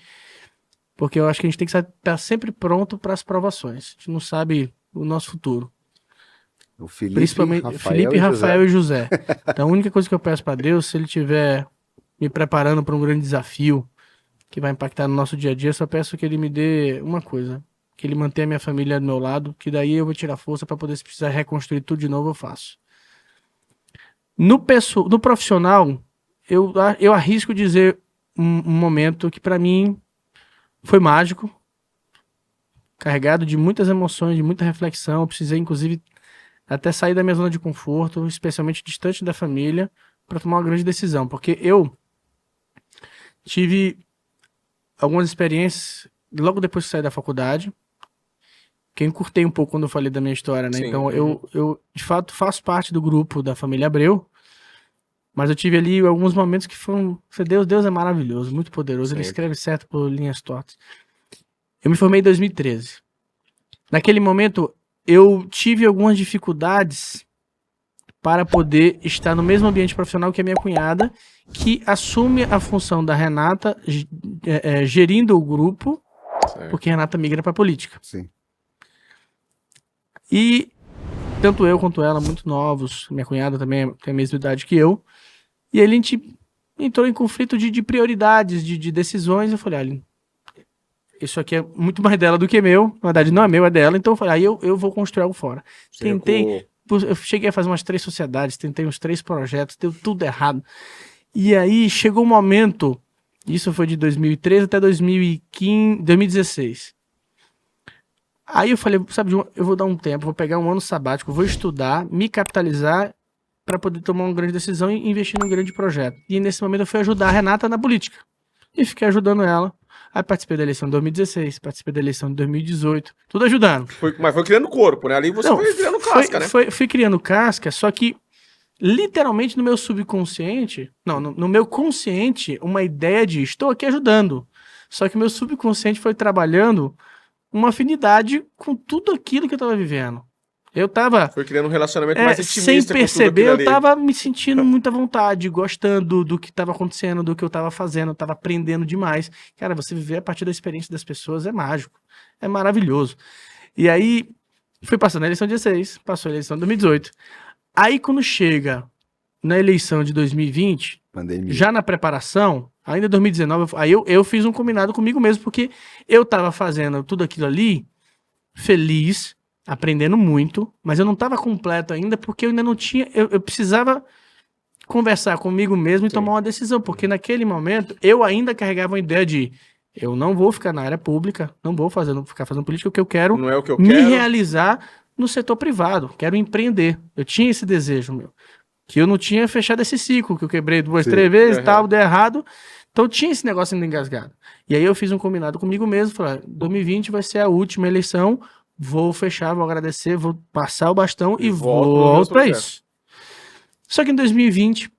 porque eu acho que a gente tem que estar sempre pronto para as provações. A gente não sabe o nosso futuro. O Felipe, Principalmente Rafael Felipe, e Rafael José. e José. Então a única coisa que eu peço para Deus, se ele estiver me preparando para um grande desafio que vai impactar no nosso dia a dia, eu só peço que ele me dê uma coisa. Que ele mantenha a minha família do meu lado, que daí eu vou tirar força para poder, se precisar reconstruir tudo de novo, eu faço. No profissional, eu arrisco dizer um momento que para mim foi mágico, carregado de muitas emoções, de muita reflexão. Eu precisei, inclusive, até sair da minha zona de conforto, especialmente distante da família, para tomar uma grande decisão. Porque eu tive algumas experiências logo depois que saí da faculdade, que eu encurtei um pouco quando eu falei da minha história, né? Sim, Então, eu, de fato, faço parte do grupo da família Abreu, mas eu tive ali alguns momentos que foram... Deus é maravilhoso, muito poderoso, ele Sempre. escreve certo por linhas tortas. Eu me formei em 2013. Naquele momento, eu tive algumas dificuldades para poder estar no mesmo ambiente profissional que a minha cunhada, que assume a função da Renata, gerindo o grupo, Certo. porque a Renata migra para política. Sim. E tanto eu quanto ela, muito novos, minha cunhada também tem a mesma idade que eu, e aí a gente entrou em conflito de prioridades, de decisões. Eu falei, olha, isso aqui é muito mais dela do que meu, na verdade não é meu, é dela, então eu falei, aí eu vou construir algo fora. Você Tentei, recuou. eu cheguei a fazer umas 3 sociedades, tentei uns 3 projetos, deu tudo errado. E aí chegou um momento, isso foi de 2013 até 2016. Aí eu falei, sabe, eu vou dar um tempo, vou pegar um ano sabático, vou estudar, me capitalizar para poder tomar uma grande decisão e investir num grande projeto. E nesse momento eu fui ajudar a Renata na política. E fiquei ajudando ela. Aí participei da eleição de 2016, participei da eleição de 2018, tudo ajudando. Mas foi criando corpo, né? Ali você Não, foi criando casca, né? Fui criando casca, só que literalmente no meu subconsciente, não, no meu consciente, uma ideia de estou aqui ajudando. Só que meu subconsciente foi trabalhando uma afinidade com tudo aquilo que eu tava vivendo. Eu tava, Foi criando um relacionamento mais intimista sem com tudo perceber, aquilo eu ali. tava me sentindo muita vontade, gostando do que tava acontecendo, do que eu tava fazendo, eu tava aprendendo demais. Cara, você viver a partir da experiência das pessoas é mágico, é maravilhoso. E aí, fui passando a eleição de 16, passou a eleição de 2018. Aí, quando chega na eleição de 2020, Pandemia. já na preparação, ainda em 2019, aí eu fiz um combinado comigo mesmo, porque eu tava fazendo tudo aquilo ali, feliz, aprendendo muito, mas eu não tava completo ainda, porque eu ainda não tinha, eu precisava conversar comigo mesmo e Sim. tomar uma decisão, porque naquele momento eu ainda carregava uma ideia de eu não vou ficar na área pública, não vou ficar fazendo política, o que eu quero Não é o que eu me quero. realizar no setor privado, quero empreender. Eu tinha esse desejo, meu. Que eu não tinha fechado esse ciclo, que eu quebrei 2, Sim. 3 vezes, Uhum. tal, deu errado. Então tinha esse negócio ainda engasgado. E aí eu fiz um combinado comigo mesmo, falei, 2020 vai ser a última eleição, vou fechar, vou agradecer, vou passar o bastão e volto nos meus volto pra projetos. isso. Só que em 2020,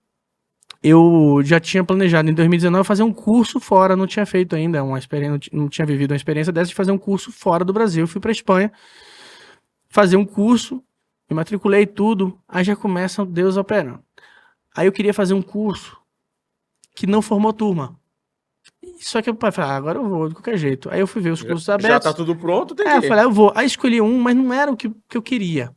eu já tinha planejado em 2019 fazer um curso fora, não tinha feito ainda uma experiência, não tinha vivido uma experiência dessa de fazer um curso fora do Brasil. Eu fui pra Espanha fazer um curso, me matriculei tudo, aí já começa o Deus operando. Aí eu queria fazer um curso que não formou turma. Só que o pai falou, agora eu vou de qualquer jeito. Aí eu fui ver os cursos Já abertos. tá tudo pronto, tem Aí eu que ir. falei, eu vou. Aí escolhi um, mas não era o que eu queria.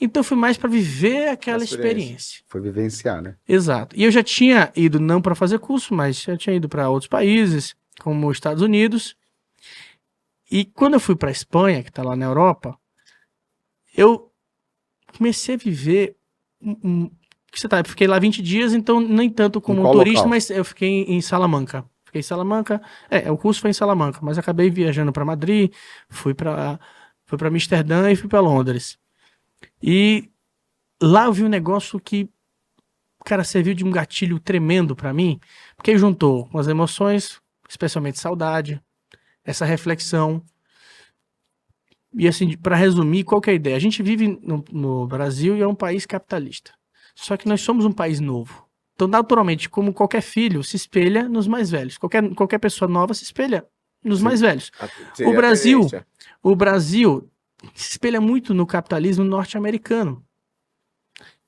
Então eu fui mais para viver aquela A experiência. experiência. Foi vivenciar, né? Exato. E eu já tinha ido, não para fazer curso, mas já tinha ido para outros países, como os Estados Unidos. E quando eu fui para Espanha, que tá lá na Europa, eu comecei a viver que você tá, eu fiquei lá 20 dias, então nem tanto como qual turista, local? mas eu fiquei em Salamanca. Fiquei em Salamanca. O curso foi em Salamanca, mas acabei viajando para Madrid, fui para Amsterdã e fui para Londres. E lá eu vi um negócio que cara, serviu de um gatilho tremendo pra mim, porque aí juntou as emoções, especialmente saudade, essa reflexão. E assim, pra resumir, qual que é a ideia? A gente vive no Brasil e é um país capitalista. Só que nós somos um país novo. Então, naturalmente, como qualquer filho se espelha nos mais velhos. Qualquer pessoa nova se espelha nos mais velhos. Seria O a Brasil, tendência. o Brasil se espelha muito no capitalismo norte-americano.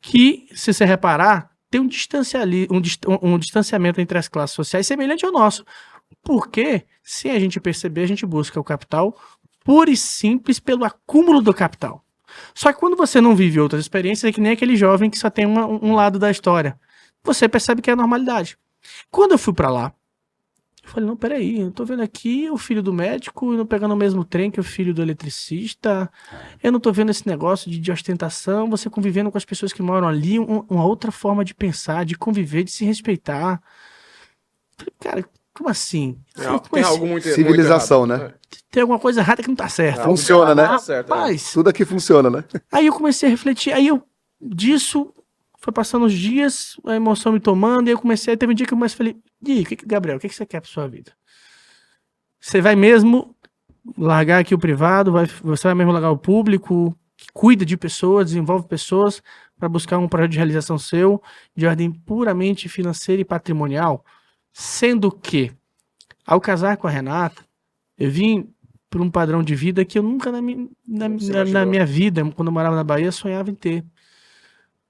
Que, se você reparar, tem um distanciamento entre as classes sociais semelhante ao nosso. Porque, sem a gente perceber, a gente busca o capital puro e simples pelo acúmulo do capital. Só que quando você não vive outras experiências, é que nem aquele jovem que só tem um lado da história. Você percebe que é a normalidade. Quando eu fui pra lá, eu falei, não, peraí, eu tô vendo aqui o filho do médico indo pegando o mesmo trem que o filho do eletricista, eu não tô vendo esse negócio de ostentação, você convivendo com as pessoas que moram ali, uma outra forma de pensar, de conviver, de se respeitar. Eu falei, cara, como assim? Tem algo muito Civilização, muito errado. né? Tem alguma coisa errada que não tá certa. Algo Funciona, errado né? não tá certo, né? Rapaz, Tudo aqui funciona, né? aí eu comecei a refletir, disso, foi passando os dias, a emoção me tomando, e eu comecei, teve um dia que eu comecei a falar, e aí, Gabriel, o que você quer pra sua vida? Você vai mesmo largar aqui o privado, você vai mesmo largar o público, que cuida de pessoas, desenvolve pessoas, para buscar um projeto de realização seu, de ordem puramente financeira e patrimonial, sendo que, ao casar com a Renata, eu vim por um padrão de vida que eu nunca na minha vida, quando eu morava na Bahia, sonhava em ter.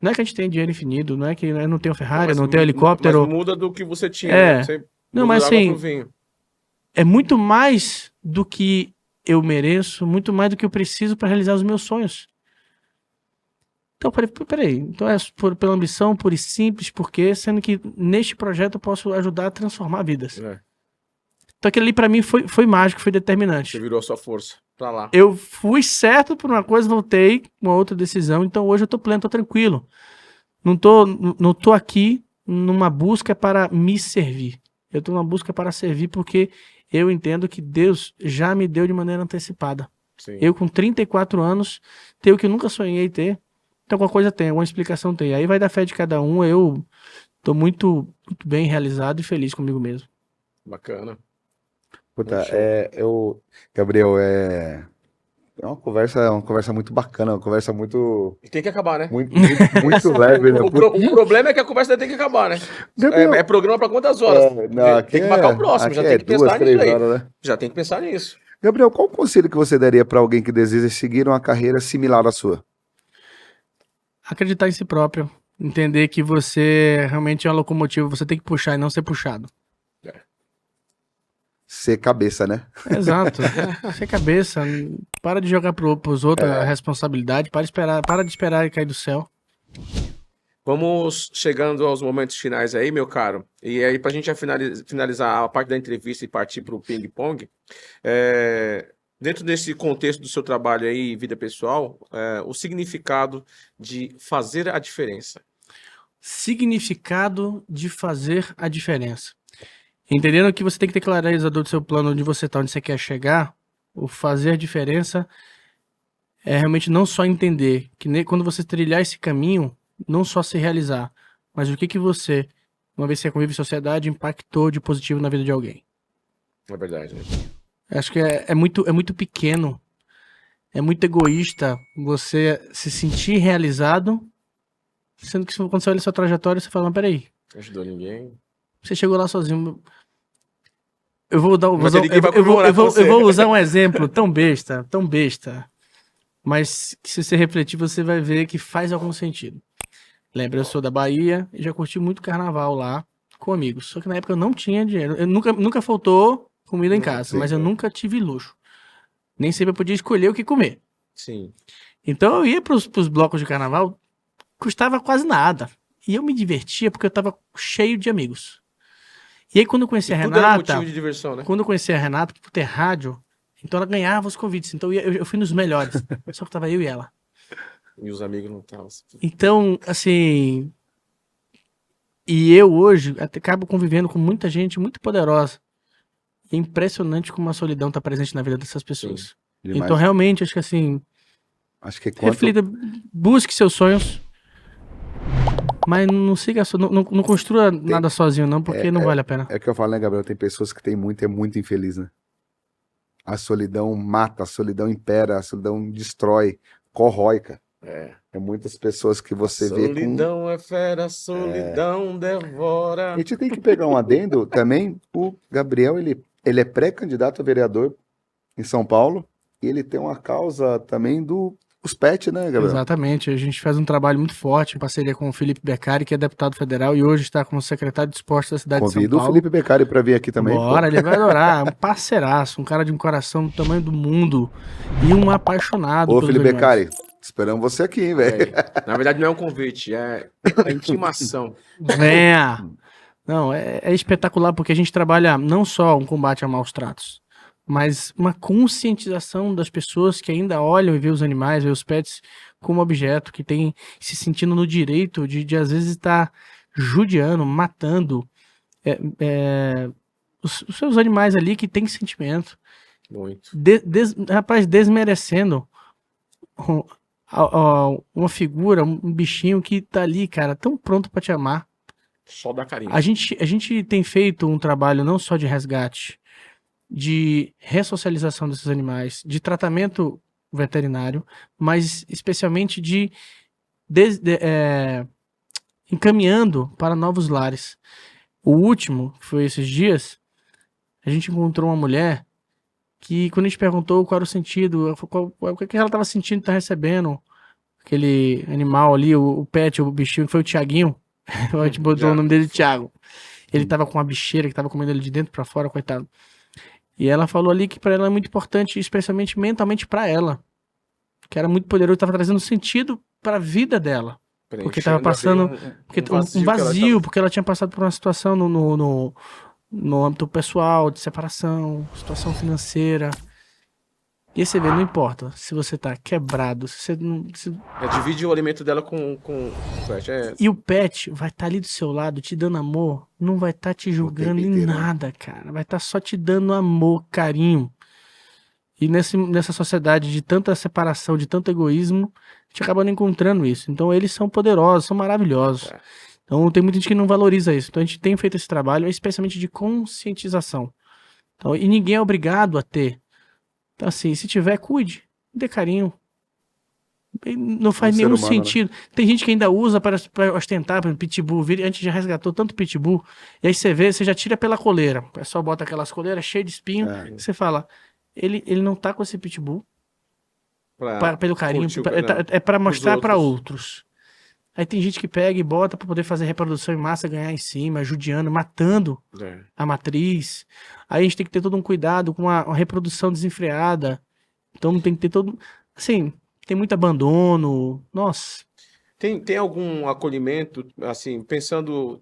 Não é que a gente tem dinheiro infinito, não é que eu não tenho Ferrari, Mas não tenho helicóptero. Mas muda do que você tinha, É. né? Você Não, muda mas da água assim, pro vinho. é muito mais do que eu mereço, muito mais do que eu preciso para realizar os meus sonhos. Então eu falei, peraí, então é pela ambição, pura e simples, porque sendo que neste projeto eu posso ajudar a transformar vidas. É, Então aquilo ali pra mim foi mágico, foi você determinante. virou a sua força pra lá. Eu fui certo por uma coisa, voltei com uma outra decisão, então hoje eu tô pleno, tô tranquilo. Não tô aqui numa busca para me servir. Eu tô numa busca para servir porque eu entendo que Deus já me deu de maneira antecipada. Sim. Eu com 34 anos, ter o que eu nunca sonhei ter, então alguma coisa tem, alguma explicação tem. Aí vai da fé de cada um, eu tô muito, muito bem realizado e feliz comigo mesmo. Bacana. Puta, Show. Gabriel, é uma conversa muito bacana, uma conversa muito, E tem que acabar, né? muito leve, né? O problema é que a conversa tem que acabar, né? Gabriel, É programa pra quantas horas? não, aqui Tem que marcar o próximo, já aqui tem que pensar 2, 3 nisso aí. horas, né? Já tem que pensar nisso. Gabriel, qual o conselho que você daria para alguém que deseja seguir uma carreira similar à sua? Acreditar em si próprio. Entender que você realmente é uma locomotiva, você tem que puxar e não ser puxado. Ser cabeça, né? Exato. Ser cabeça. Para de jogar pros outros a responsabilidade. Para de esperar cair do céu. Vamos chegando aos momentos finais aí, meu caro. E aí, pra gente já finalizar a parte da entrevista e partir pro ping-pong, dentro desse contexto do seu trabalho aí, vida pessoal, o significado de fazer a diferença. Significado de fazer a diferença. Entendendo que você tem que ter clareza do seu plano, onde você está, onde você quer chegar, o fazer a diferença é realmente não só entender que quando você trilhar esse caminho, não só se realizar, mas o que você, uma vez que você convive em sociedade, impactou de positivo na vida de alguém. É verdade, né? Acho que é muito pequeno, é muito egoísta você se sentir realizado, sendo que quando você olha a sua trajetória, você fala, não, peraí, Não ajudou ninguém. você chegou lá sozinho. Eu vou usar um exemplo tão besta, mas que se você refletir, você vai ver que faz algum sentido. Lembra, eu sou da Bahia e já curti muito carnaval lá com amigos. Só que na época eu não tinha dinheiro. Eu nunca faltou comida em casa, sim. mas eu nunca tive luxo. Nem sempre eu podia escolher o que comer. Sim. Então eu ia pros blocos de carnaval, custava quase nada. E eu me divertia porque eu tava cheio de amigos. E aí quando eu conheci a Tudo era Renata, motivo de diversão, né? quando eu conheci a Renata, por ter rádio, então ela ganhava os convites. Então eu fui nos melhores. Só que tava eu e ela. E os amigos não estavam. Então, assim. E eu hoje até acabo convivendo com muita gente muito poderosa. E é impressionante como a solidão tá presente na vida dessas pessoas. Demais. Então, realmente, acho que assim. Acho que Reflita, busque seus sonhos. Mas não siga, não construa nada sozinho, não, porque não vale a pena. É o que eu falo, né, Gabriel? Tem pessoas que têm muito, é muito infeliz, né? A solidão mata, a solidão impera, a solidão destrói, corrói, cara. É muitas pessoas que você vê com... Solidão é fera, solidão devora. A gente tem que pegar um adendo também. O Gabriel, ele é pré-candidato a vereador em São Paulo e ele tem uma causa também dos pets, né, Gabriel? Exatamente, a gente faz um trabalho muito forte em parceria com o Felipe Beccari, que é deputado federal e hoje está como secretário de esporte da cidade de São Convido o Paulo. Felipe Beccari para vir aqui também. Bora, ele vai adorar, é um parceiraço, um cara de um coração do tamanho do mundo e um apaixonado Ô, pelos Felipe animais. Beccari, esperamos você aqui, hein, velho. Na verdade, não é um convite, é a intimação. Venha! Não, é espetacular porque a gente trabalha não só um combate a maus tratos, mas uma conscientização das pessoas que ainda olham e vê os animais, vê os pets como objeto, que tem se sentindo no direito de às vezes estar judiando, matando os seus animais ali que têm sentimento, Muito. rapaz, desmerecendo um- uma figura, um bichinho que tá ali, cara, tão pronto pra te amar. Só dá carinho. A gente tem feito um trabalho não só de resgate, de ressocialização desses animais, de tratamento veterinário, mas especialmente de encaminhando para novos lares. O último, que foi esses dias, a gente encontrou uma mulher que, quando a gente perguntou qual era o sentido, o que ela estava sentindo, tá recebendo, aquele animal ali, o pet, o bichinho, que foi o Tiaguinho, a gente botou o nome dele de Thiago. Ele tava com uma bicheira que tava comendo ele de dentro pra fora, coitado. E ela falou ali que pra ela é muito importante, especialmente mentalmente pra ela. Que era muito poderoso, tava trazendo sentido pra vida dela. Porque tava passando um vazio, porque ela tinha passado por uma situação no âmbito pessoal, de separação, situação financeira. E aí você vê, não importa se você tá quebrado, se você não... divide o alimento dela com o pet. E o pet vai estar ali do seu lado, te dando amor, não vai estar te julgando em inteiro, né? nada, cara. Vai estar só te dando amor, carinho. E nessa sociedade de tanta separação, de tanto egoísmo, a gente acaba não encontrando isso. Então eles são poderosos, são maravilhosos. Então tem muita gente que não valoriza isso. Então a gente tem feito esse trabalho, especialmente de conscientização. Então, e ninguém é obrigado a ter. Então assim, se tiver, cuide, dê carinho. Não faz ser nenhum humano, sentido. Tem gente que ainda usa para ostentar, por exemplo, pitbull. A gente já resgatou tanto pitbull. E aí você vê, você já tira pela coleira. O pessoal bota aquelas coleiras cheias de espinho. Você fala, ele não tá com esse pitbull pelo carinho. É para mostrar para outros. Aí tem gente que pega e bota para poder fazer reprodução em massa, ganhar em cima, judiando, matando a matriz. Aí a gente tem que ter todo um cuidado com a reprodução desenfreada. Então tem que ter todo... Assim... Tem muito abandono. Nossa. Tem algum acolhimento, assim, pensando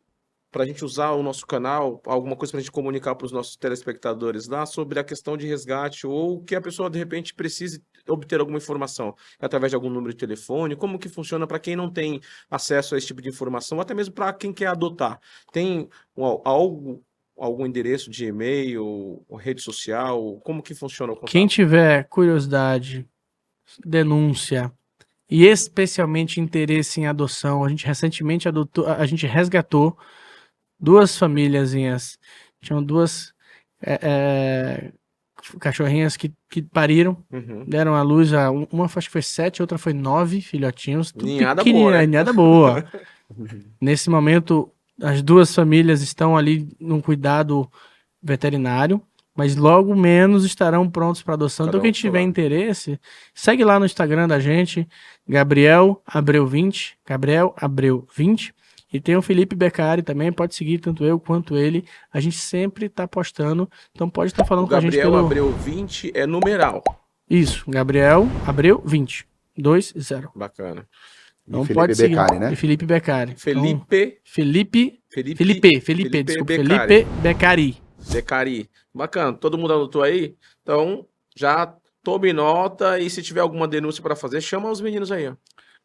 pra gente usar o nosso canal, alguma coisa pra gente comunicar pros nossos telespectadores lá sobre a questão de resgate ou que a pessoa, de repente, precise obter alguma informação através de algum número de telefone? Como que funciona para quem não tem acesso a esse tipo de informação, ou até mesmo para quem quer adotar? Tem algum endereço de e-mail, ou rede social? Como que funciona o contato? Quem tiver curiosidade, denúncia e especialmente interesse em adoção, a gente recentemente resgatou duas famíliazinhas, tinham duas cachorrinhas que pariram, deram à luz, uma acho que foi 7, outra foi 9 filhotinhos, tudo ninhada boa. Nesse momento, as duas famílias estão ali num cuidado veterinário, mas logo menos estarão prontos para adoção. Então, quem tiver interesse, segue lá no Instagram da gente, Gabriel Abreu 20, e tem o Felipe Beccari também, pode seguir tanto eu quanto ele, a gente sempre tá postando, então pode estar falando com a gente Gabriel Abreu 20 é numeral. Isso, Gabriel Abreu 20, 20. Bacana. Então pode seguir. Beccari, né? E Felipe Beccari. Felipe Beccari. Beccari. Bacana, todo mundo anotou aí? Então, já tome nota e se tiver alguma denúncia para fazer, chama os meninos aí, ó.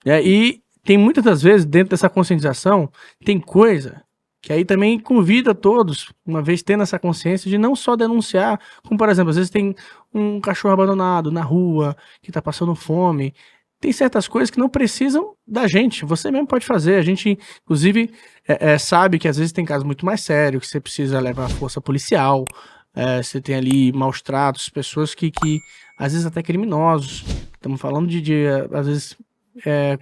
E tem muitas das vezes, dentro dessa conscientização, tem coisa que aí também convida todos, uma vez tendo essa consciência, de não só denunciar, como por exemplo, às vezes tem um cachorro abandonado na rua, que tá passando fome. tem certas coisas que não precisam da gente. Você mesmo pode fazer. A gente, inclusive, sabe que às vezes tem casos muito mais sérios, que você precisa levar a força policial, você tem ali maus tratos, pessoas que às vezes até criminosos. Estamos falando às vezes,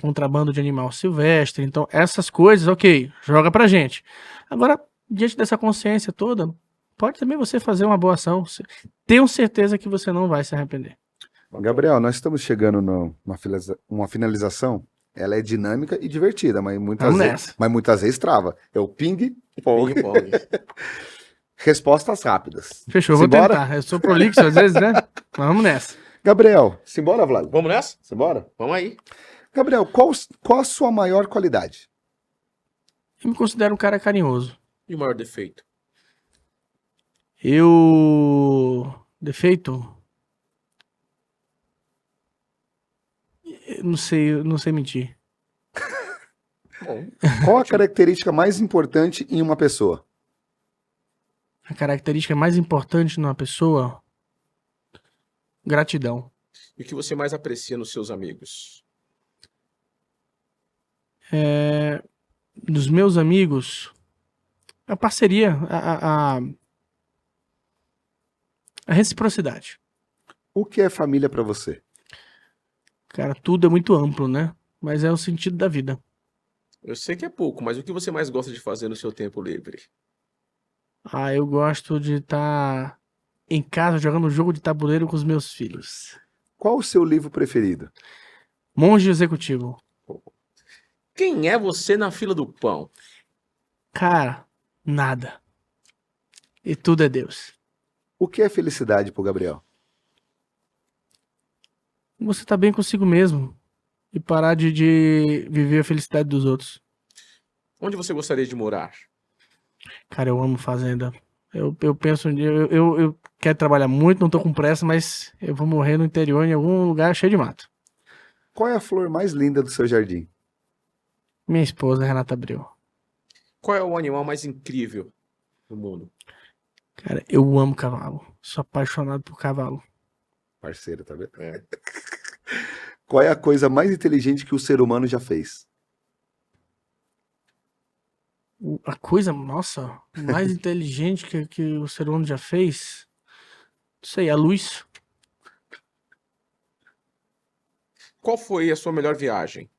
contrabando de animal silvestre. Então, essas coisas, ok, joga pra gente. Agora, diante dessa consciência toda, pode também você fazer uma boa ação. Tenho certeza que você não vai se arrepender. Gabriel, nós estamos chegando numa finalização. Ela é dinâmica e divertida, mas Vamos nessa. muitas vezes trava. É o ping-pong. Ping-pong. Respostas rápidas. Fechou, vou Simbora? tentar. Eu sou prolixo às vezes, né? Mas vamos nessa. Gabriel, simbora, Vlad? Vamos nessa? Simbora? Vamos aí. Gabriel, qual a sua maior qualidade? Eu me considero um cara carinhoso. E o maior defeito? Defeito? Eu não sei mentir. Bom, Qual a característica mais importante em uma pessoa? A característica mais importante numa pessoa? Gratidão. e o que você mais aprecia nos seus amigos? Dos meus amigos, a parceria, a reciprocidade. O que é família pra você? Cara, tudo é muito amplo, né? Mas é o sentido da vida. Eu sei que é pouco, mas o que você mais gosta de fazer no seu tempo livre? Eu gosto de estar em casa jogando jogo de tabuleiro com os meus filhos. Qual o seu livro preferido? Monge Executivo. Quem é você na fila do pão? Cara, nada. E tudo é Deus. O que é felicidade pro Gabriel? Você tá bem consigo mesmo. E parar de viver a felicidade dos outros. Onde você gostaria de morar? Cara, eu amo fazenda. Eu penso um dia, eu quero trabalhar muito, não tô com pressa, mas eu vou morrer no interior, em algum lugar cheio de mato. Qual é a flor mais linda do seu jardim? Minha esposa, Renata Abreu. Qual é o animal mais incrível do mundo? Cara, eu amo cavalo. Sou apaixonado por cavalo. Parceiro, tá vendo? É. Qual é a coisa mais inteligente que o ser humano já fez? A coisa, nossa, mais inteligente que o ser humano já fez? Não sei, a luz. Qual foi a sua melhor viagem?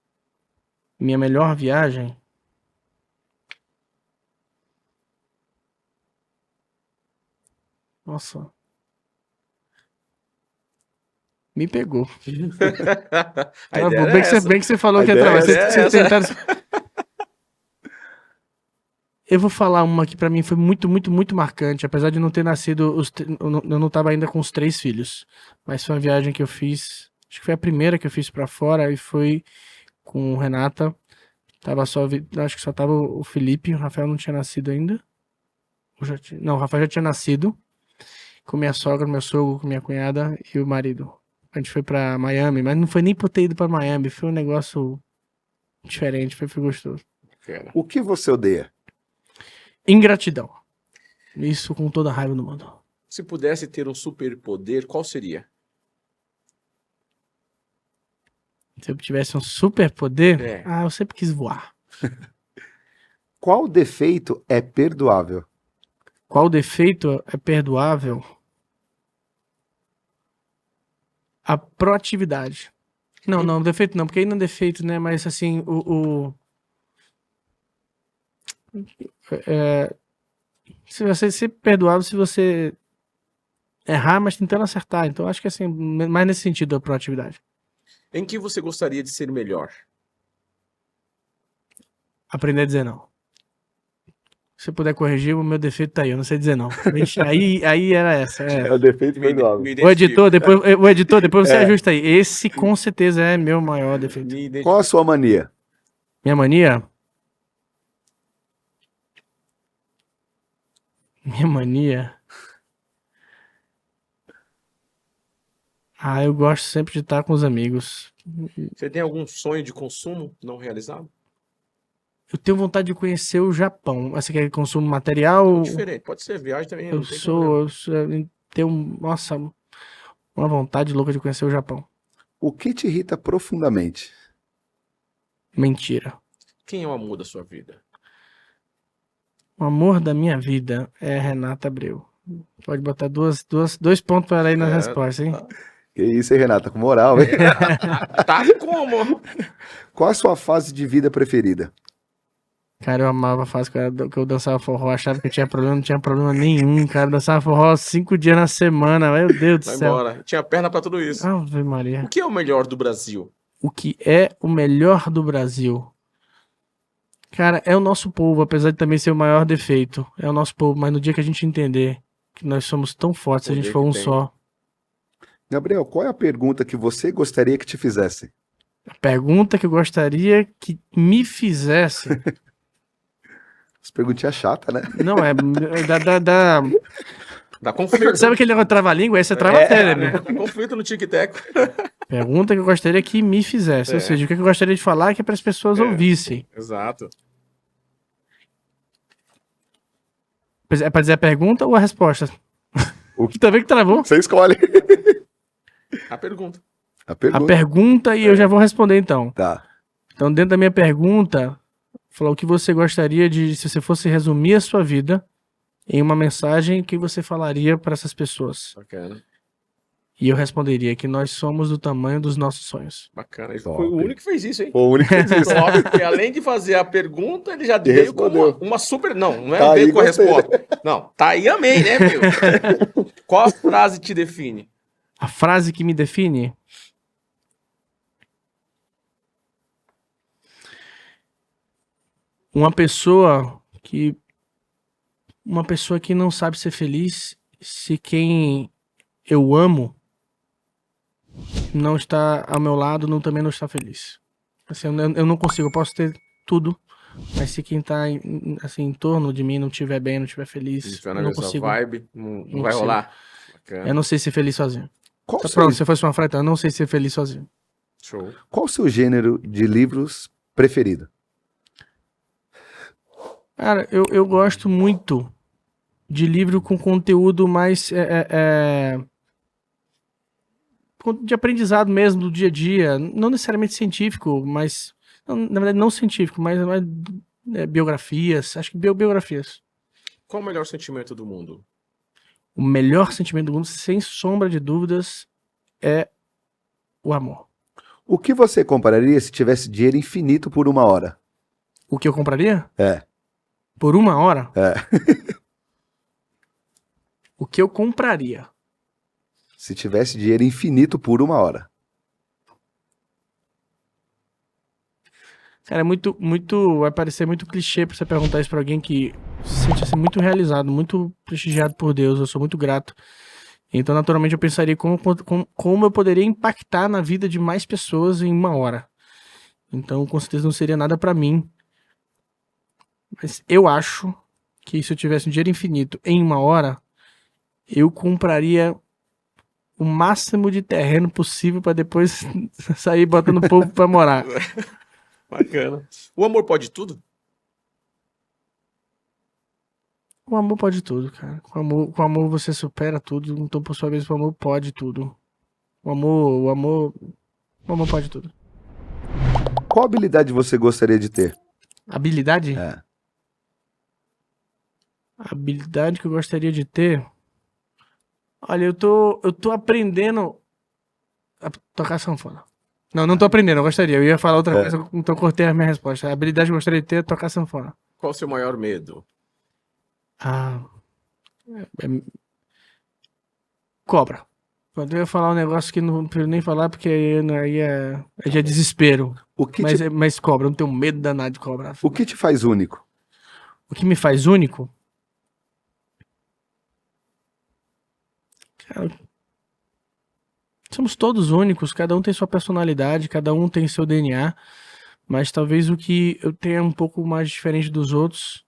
Minha melhor viagem? Nossa. Me pegou. A Tá ideia bom, era essa. bem que você falou A que ia ideia trabalhar. é Vocês essa. tentaram... Eu vou falar uma que pra mim foi muito, muito, muito marcante. Apesar de não ter nascido, eu não tava ainda com os 3 filhos. Mas foi uma viagem que eu fiz. Acho que foi a primeira que eu fiz pra fora. E foi com Renata. Acho que só tava o Felipe. O Rafael não tinha nascido ainda. Não, o Rafael já tinha nascido. Com minha sogra, meu sogro, com minha cunhada e o marido. A gente foi pra Miami, mas não foi nem por ter ido pra Miami. Foi um negócio diferente, foi gostoso. Cara. O que você odeia? Ingratidão. Isso com toda a raiva do mundo. Se pudesse ter um superpoder, qual seria? Se eu tivesse um superpoder, É. eu sempre quis voar. Qual defeito é perdoável? Qual defeito é perdoável? A proatividade. Não, defeito não, porque aí não é defeito, né? Mas assim, se você ser perdoável se você errar, mas tentando acertar. Então acho que assim, mais nesse sentido a proatividade. Em que você gostaria de ser melhor? Aprender a dizer não. Se eu puder corrigir, o meu defeito tá aí, eu não sei dizer não. Vixe, aí era essa. É o defeito perdoável. Me O editor, depois você É. ajusta aí. Esse com certeza é meu maior defeito. Me identifico. Qual a sua mania? Minha mania? Minha mania? Eu gosto sempre de estar com os amigos. Você tem algum sonho de consumo não realizado? Eu tenho vontade de conhecer o Japão. Você quer consumo material? Diferente. Pode ser viagem também. Eu não tem problema. tenho, nossa, uma vontade louca de conhecer o Japão. O que te irrita profundamente? Mentira. Quem é o amor da sua vida? O amor da minha vida é Renata Abreu. Pode botar dois pontos para ela aí na resposta, hein? Que isso, hein, Renata? Com moral, hein? Tá como? Qual a sua fase de vida preferida? Cara, eu amava a fase que eu dançava forró, achava que tinha problema, não tinha problema nenhum, cara. Dançava forró 5 dias na semana, meu Deus do Vai céu. embora. Tinha perna pra tudo isso. Ave Maria. O que é o melhor do Brasil? O que é o melhor do Brasil? Cara, é o nosso povo, apesar de também ser o maior defeito. É o nosso povo, mas no dia que a gente entender que nós somos tão fortes, se a gente Poder for que um tem. só. Gabriel, qual é a pergunta que você gostaria que te fizessem? A pergunta que eu gostaria que me fizesse. Essa perguntinha chata, né? Não, é. Dá conflito. Sabe aquele negócio trava-língua? Esse é trava-cérebro. Dá conflito no tic-tac. Pergunta que eu gostaria que me fizesse. Ou seja, o que eu gostaria de falar que é para as pessoas ouvissem. Exato. É pra dizer a pergunta ou a resposta? O que também que travou? Você escolhe. A pergunta. A A pergunta. pergunta e eu já vou responder então. Tá. Então, dentro da minha pergunta, falar o que você gostaria de, se você fosse resumir a sua vida em uma mensagem, o que você falaria para essas pessoas? Bacana. E eu responderia que nós somos do tamanho dos nossos sonhos. Bacana. Ele Top. foi o único que fez isso, hein? Foi o único que disse. Top, porque além de fazer a pergunta, ele já E veio com respondeu. uma super. Não é Tá veio aí, com a gostei. resposta. Não, tá aí, amém, né, meu? Qual a frase te define? A frase que me define? Uma pessoa que não sabe ser feliz se quem eu amo não está ao meu lado, também não está feliz. Assim, eu não consigo, eu posso ter tudo, mas se quem tá assim, em torno de mim não estiver bem, não estiver feliz, Se tiver eu na não mesma consigo. vibe, não vai consigo. rolar. Eu Bacana. não sei ser feliz sozinho. Qual Tá o pronto, seu, se fosse uma frase, eu não sei ser feliz sozinho. Show. qual o seu gênero de livros preferido? Cara, eu gosto muito de livro com conteúdo mais de aprendizado mesmo do dia a dia, não necessariamente científico, mas na verdade não científico, mas biografias, acho que biografias. Qual o melhor sentimento do mundo? O melhor sentimento do mundo, sem sombra de dúvidas, é o amor. O que você compraria se tivesse dinheiro infinito por 1 hora? O que eu compraria? É. Por 1 hora? É. O que eu compraria? Se tivesse dinheiro infinito por 1 hora. Cara, vai parecer muito clichê pra você perguntar isso pra alguém que se sente assim, muito realizado, muito prestigiado por Deus, eu sou muito grato. Então, naturalmente, eu pensaria como eu poderia impactar na vida de mais pessoas em 1 hora. Então, com certeza não seria nada pra mim. Mas eu acho que se eu tivesse um dinheiro infinito em 1 hora, eu compraria o máximo de terreno possível pra depois sair botando o povo pra morar. Bacana. O amor pode tudo? O amor pode tudo, cara. Com amor você supera tudo. Então, por sua vez, o amor pode tudo. O amor pode tudo. Qual habilidade você gostaria de ter? Habilidade? É. A habilidade que eu gostaria de ter. Olha, eu tô aprendendo a tocar sanfona. Não tô aprendendo, eu gostaria. Eu ia falar outra coisa, então eu cortei a minha resposta. A habilidade que eu gostaria de ter é tocar sanfona. Qual o seu maior medo? Cobra. Quando eu ia falar um negócio que não preciso nem falar, porque aí é desespero. O que, Mas cobra, eu não tenho medo danado de cobra. o que te faz único? O que me faz único? Cara, somos todos únicos, cada um tem sua personalidade, cada um tem seu DNA, mas talvez o que eu tenha um pouco mais diferente dos outros,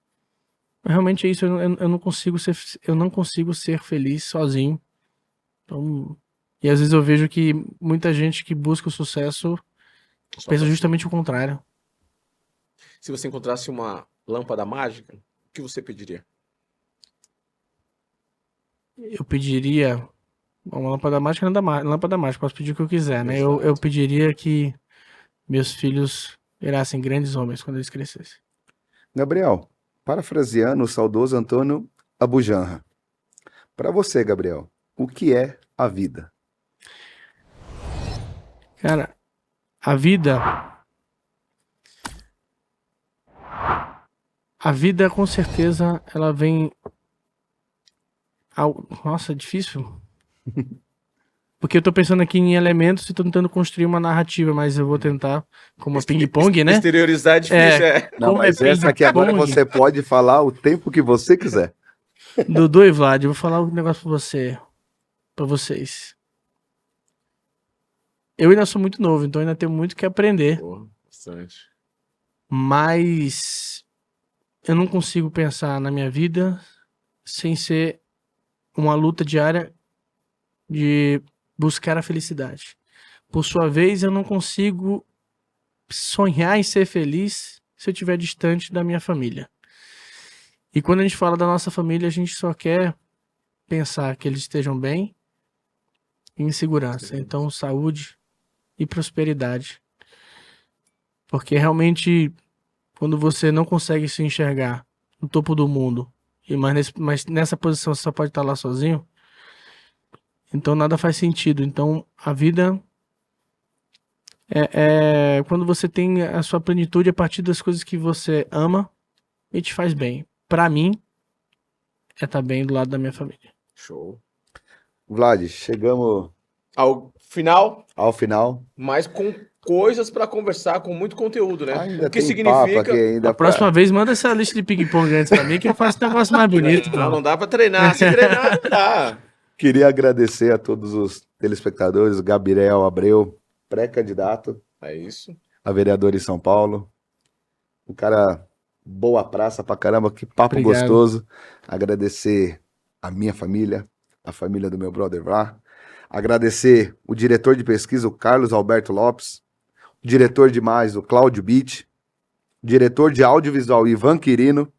realmente é isso, eu não consigo ser feliz sozinho. Então, e às vezes eu vejo que muita gente que busca o sucesso pensa justamente o contrário. Se você encontrasse uma lâmpada mágica, o que você pediria? Eu pediria Uma lâmpada mágica não dá lâmpada mágica, posso pedir o que eu quiser, né? Eu pediria que meus filhos virassem grandes homens quando eles crescessem. Gabriel, parafraseando o saudoso Antônio Abujanra. Para você, Gabriel, o que é a vida? Cara, a vida. A vida, com certeza, ela vem. Nossa, difícil. Porque eu tô pensando aqui em elementos e tô tentando construir uma narrativa, mas eu vou tentar, como a ping-pong, né? Exteriorizar é difícil, é. Não, Como mas é essa aqui agora ping-pong? você pode falar o tempo que você quiser. Dudu e Vlad, eu vou falar um negócio pra você. Pra vocês. Eu ainda sou muito novo, então ainda tenho muito que aprender. Porra, bastante. Mas eu não consigo pensar na minha vida sem ser uma luta diária de buscar a felicidade. Por sua vez, eu não consigo sonhar em ser feliz se eu estiver distante da minha família. E quando a gente fala da nossa família, a gente só quer pensar que eles estejam bem e em segurança. Então, saúde e prosperidade. Porque realmente, quando você não consegue se enxergar no topo do mundo, mas nessa posição você só pode estar lá sozinho, então nada faz sentido. Então a vida é quando você tem a sua plenitude a partir das coisas que você ama e te faz bem. Pra mim, é estar bem do lado da minha família. Show. Vlad, chegamos Ao final, ao final. mas com coisas pra conversar, com muito conteúdo, né? Ainda O que tem papo significa... aqui ainda A próxima vez, manda essa lista de ping-pong antes pra mim, que eu faço um negócio mais bonito. Não, Pô. não dá pra treinar. Se treinar, não dá. Queria agradecer a todos os telespectadores, o Gabriel Abreu, pré-candidato É isso. a vereador em São Paulo. Um cara boa praça pra caramba, que papo Obrigado. gostoso. Agradecer a minha família, a família do meu brother lá. Agradecer o diretor de pesquisa, o Carlos Alberto Lopes. O diretor de mais, o Cláudio Beach. O diretor de audiovisual, Ivan Quirino.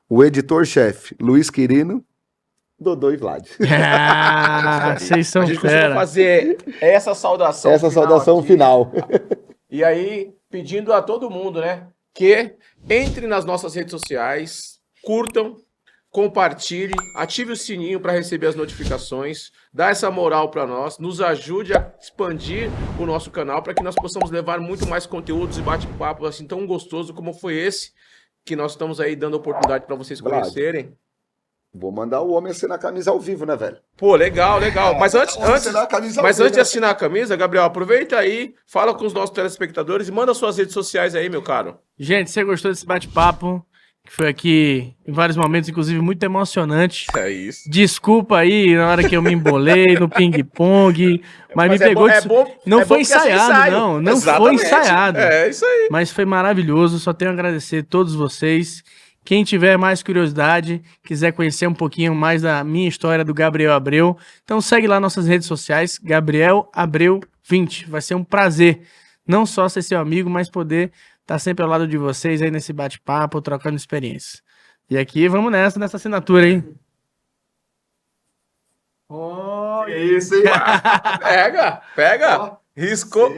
O editor-chefe, Luiz Quirino. Dodô e Vlad. Ah, vocês são A gente costuma fera. fazer essa saudação Essa saudação aqui. final. E aí, pedindo a todo mundo, né, que entre nas nossas redes sociais, curtam, compartilhe, ative o sininho para receber as notificações, dá essa moral para nós, nos ajude a expandir o nosso canal para que nós possamos levar muito mais conteúdos e bate-papo assim tão gostoso como foi esse que nós estamos aí dando oportunidade para vocês Vlad. conhecerem. Vou mandar o homem assinar a camisa ao vivo, né, velho? Pô, legal, legal. Mas antes assinar a camisa ao mas vivo, antes de né? assinar a camisa, Gabriel, aproveita aí, fala com os nossos telespectadores e manda suas redes sociais aí, meu caro. Gente, você gostou desse bate-papo? Que foi aqui em vários momentos, inclusive muito emocionante. É isso. Desculpa aí na hora que eu me embolei no ping-pong, mas me pegou de... Não foi ensaiado, não foi ensaiado. É isso aí. Mas foi maravilhoso, só tenho a agradecer a todos vocês. Quem tiver mais curiosidade, quiser conhecer um pouquinho mais da minha história do Gabriel Abreu, então segue lá nossas redes sociais, Gabriel Abreu 20. Vai ser um prazer, não só ser seu amigo, mas poder estar sempre ao lado de vocês aí nesse bate-papo, trocando experiências. E aqui, vamos nessa assinatura, hein? Oh, Isso, hein? Pega. Riscou.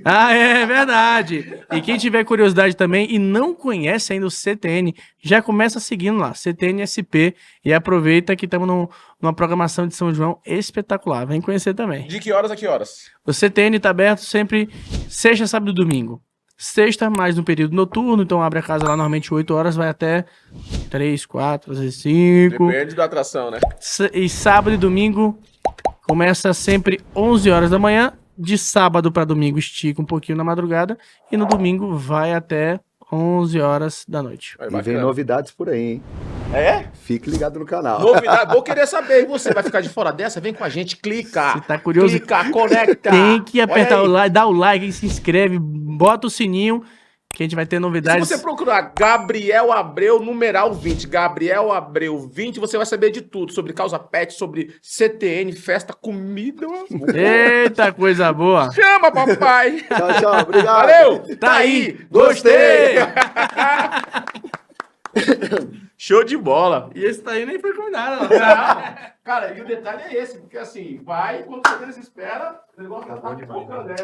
ah, é verdade. E quem tiver curiosidade também e não conhece ainda o CTN, já começa seguindo lá, CTNSP, e aproveita que estamos numa programação de São João espetacular. Vem conhecer também. De que horas a que horas? O CTN está aberto sempre sexta, sábado e domingo. Sexta, mais no período noturno, então abre a casa lá normalmente 8 horas, vai até 3, 4, às vezes 5. Depende da atração, né? E sábado e domingo começa sempre 11 horas da manhã. De sábado para domingo estica um pouquinho na madrugada. E no domingo vai até 11 horas da noite. Aí, E vem bacana. novidades por aí, hein? É? Fique ligado no canal. Novidade. Vou querer saber. E você vai ficar de fora dessa? Vem com a gente, clica. Se tá curioso, Clica, conecta. tem que apertar Olha o aí. like, dá o like, se inscreve, bota o sininho, que a gente vai ter Se novidades. você procurar Gabriel Abreu, numeral 20, Gabriel Abreu 20, você vai saber de tudo, sobre causa pet, sobre CTN, festa, comida. Eita, coisa boa. Chama, papai! Tchau, tchau. Obrigado. Valeu! Tá aí, Gostei! Show de bola! E esse tá aí nem foi combinado. nada, não. Cara, e o detalhe é esse, porque assim, vai, quando você menos espera, o negócio já tá focando, né?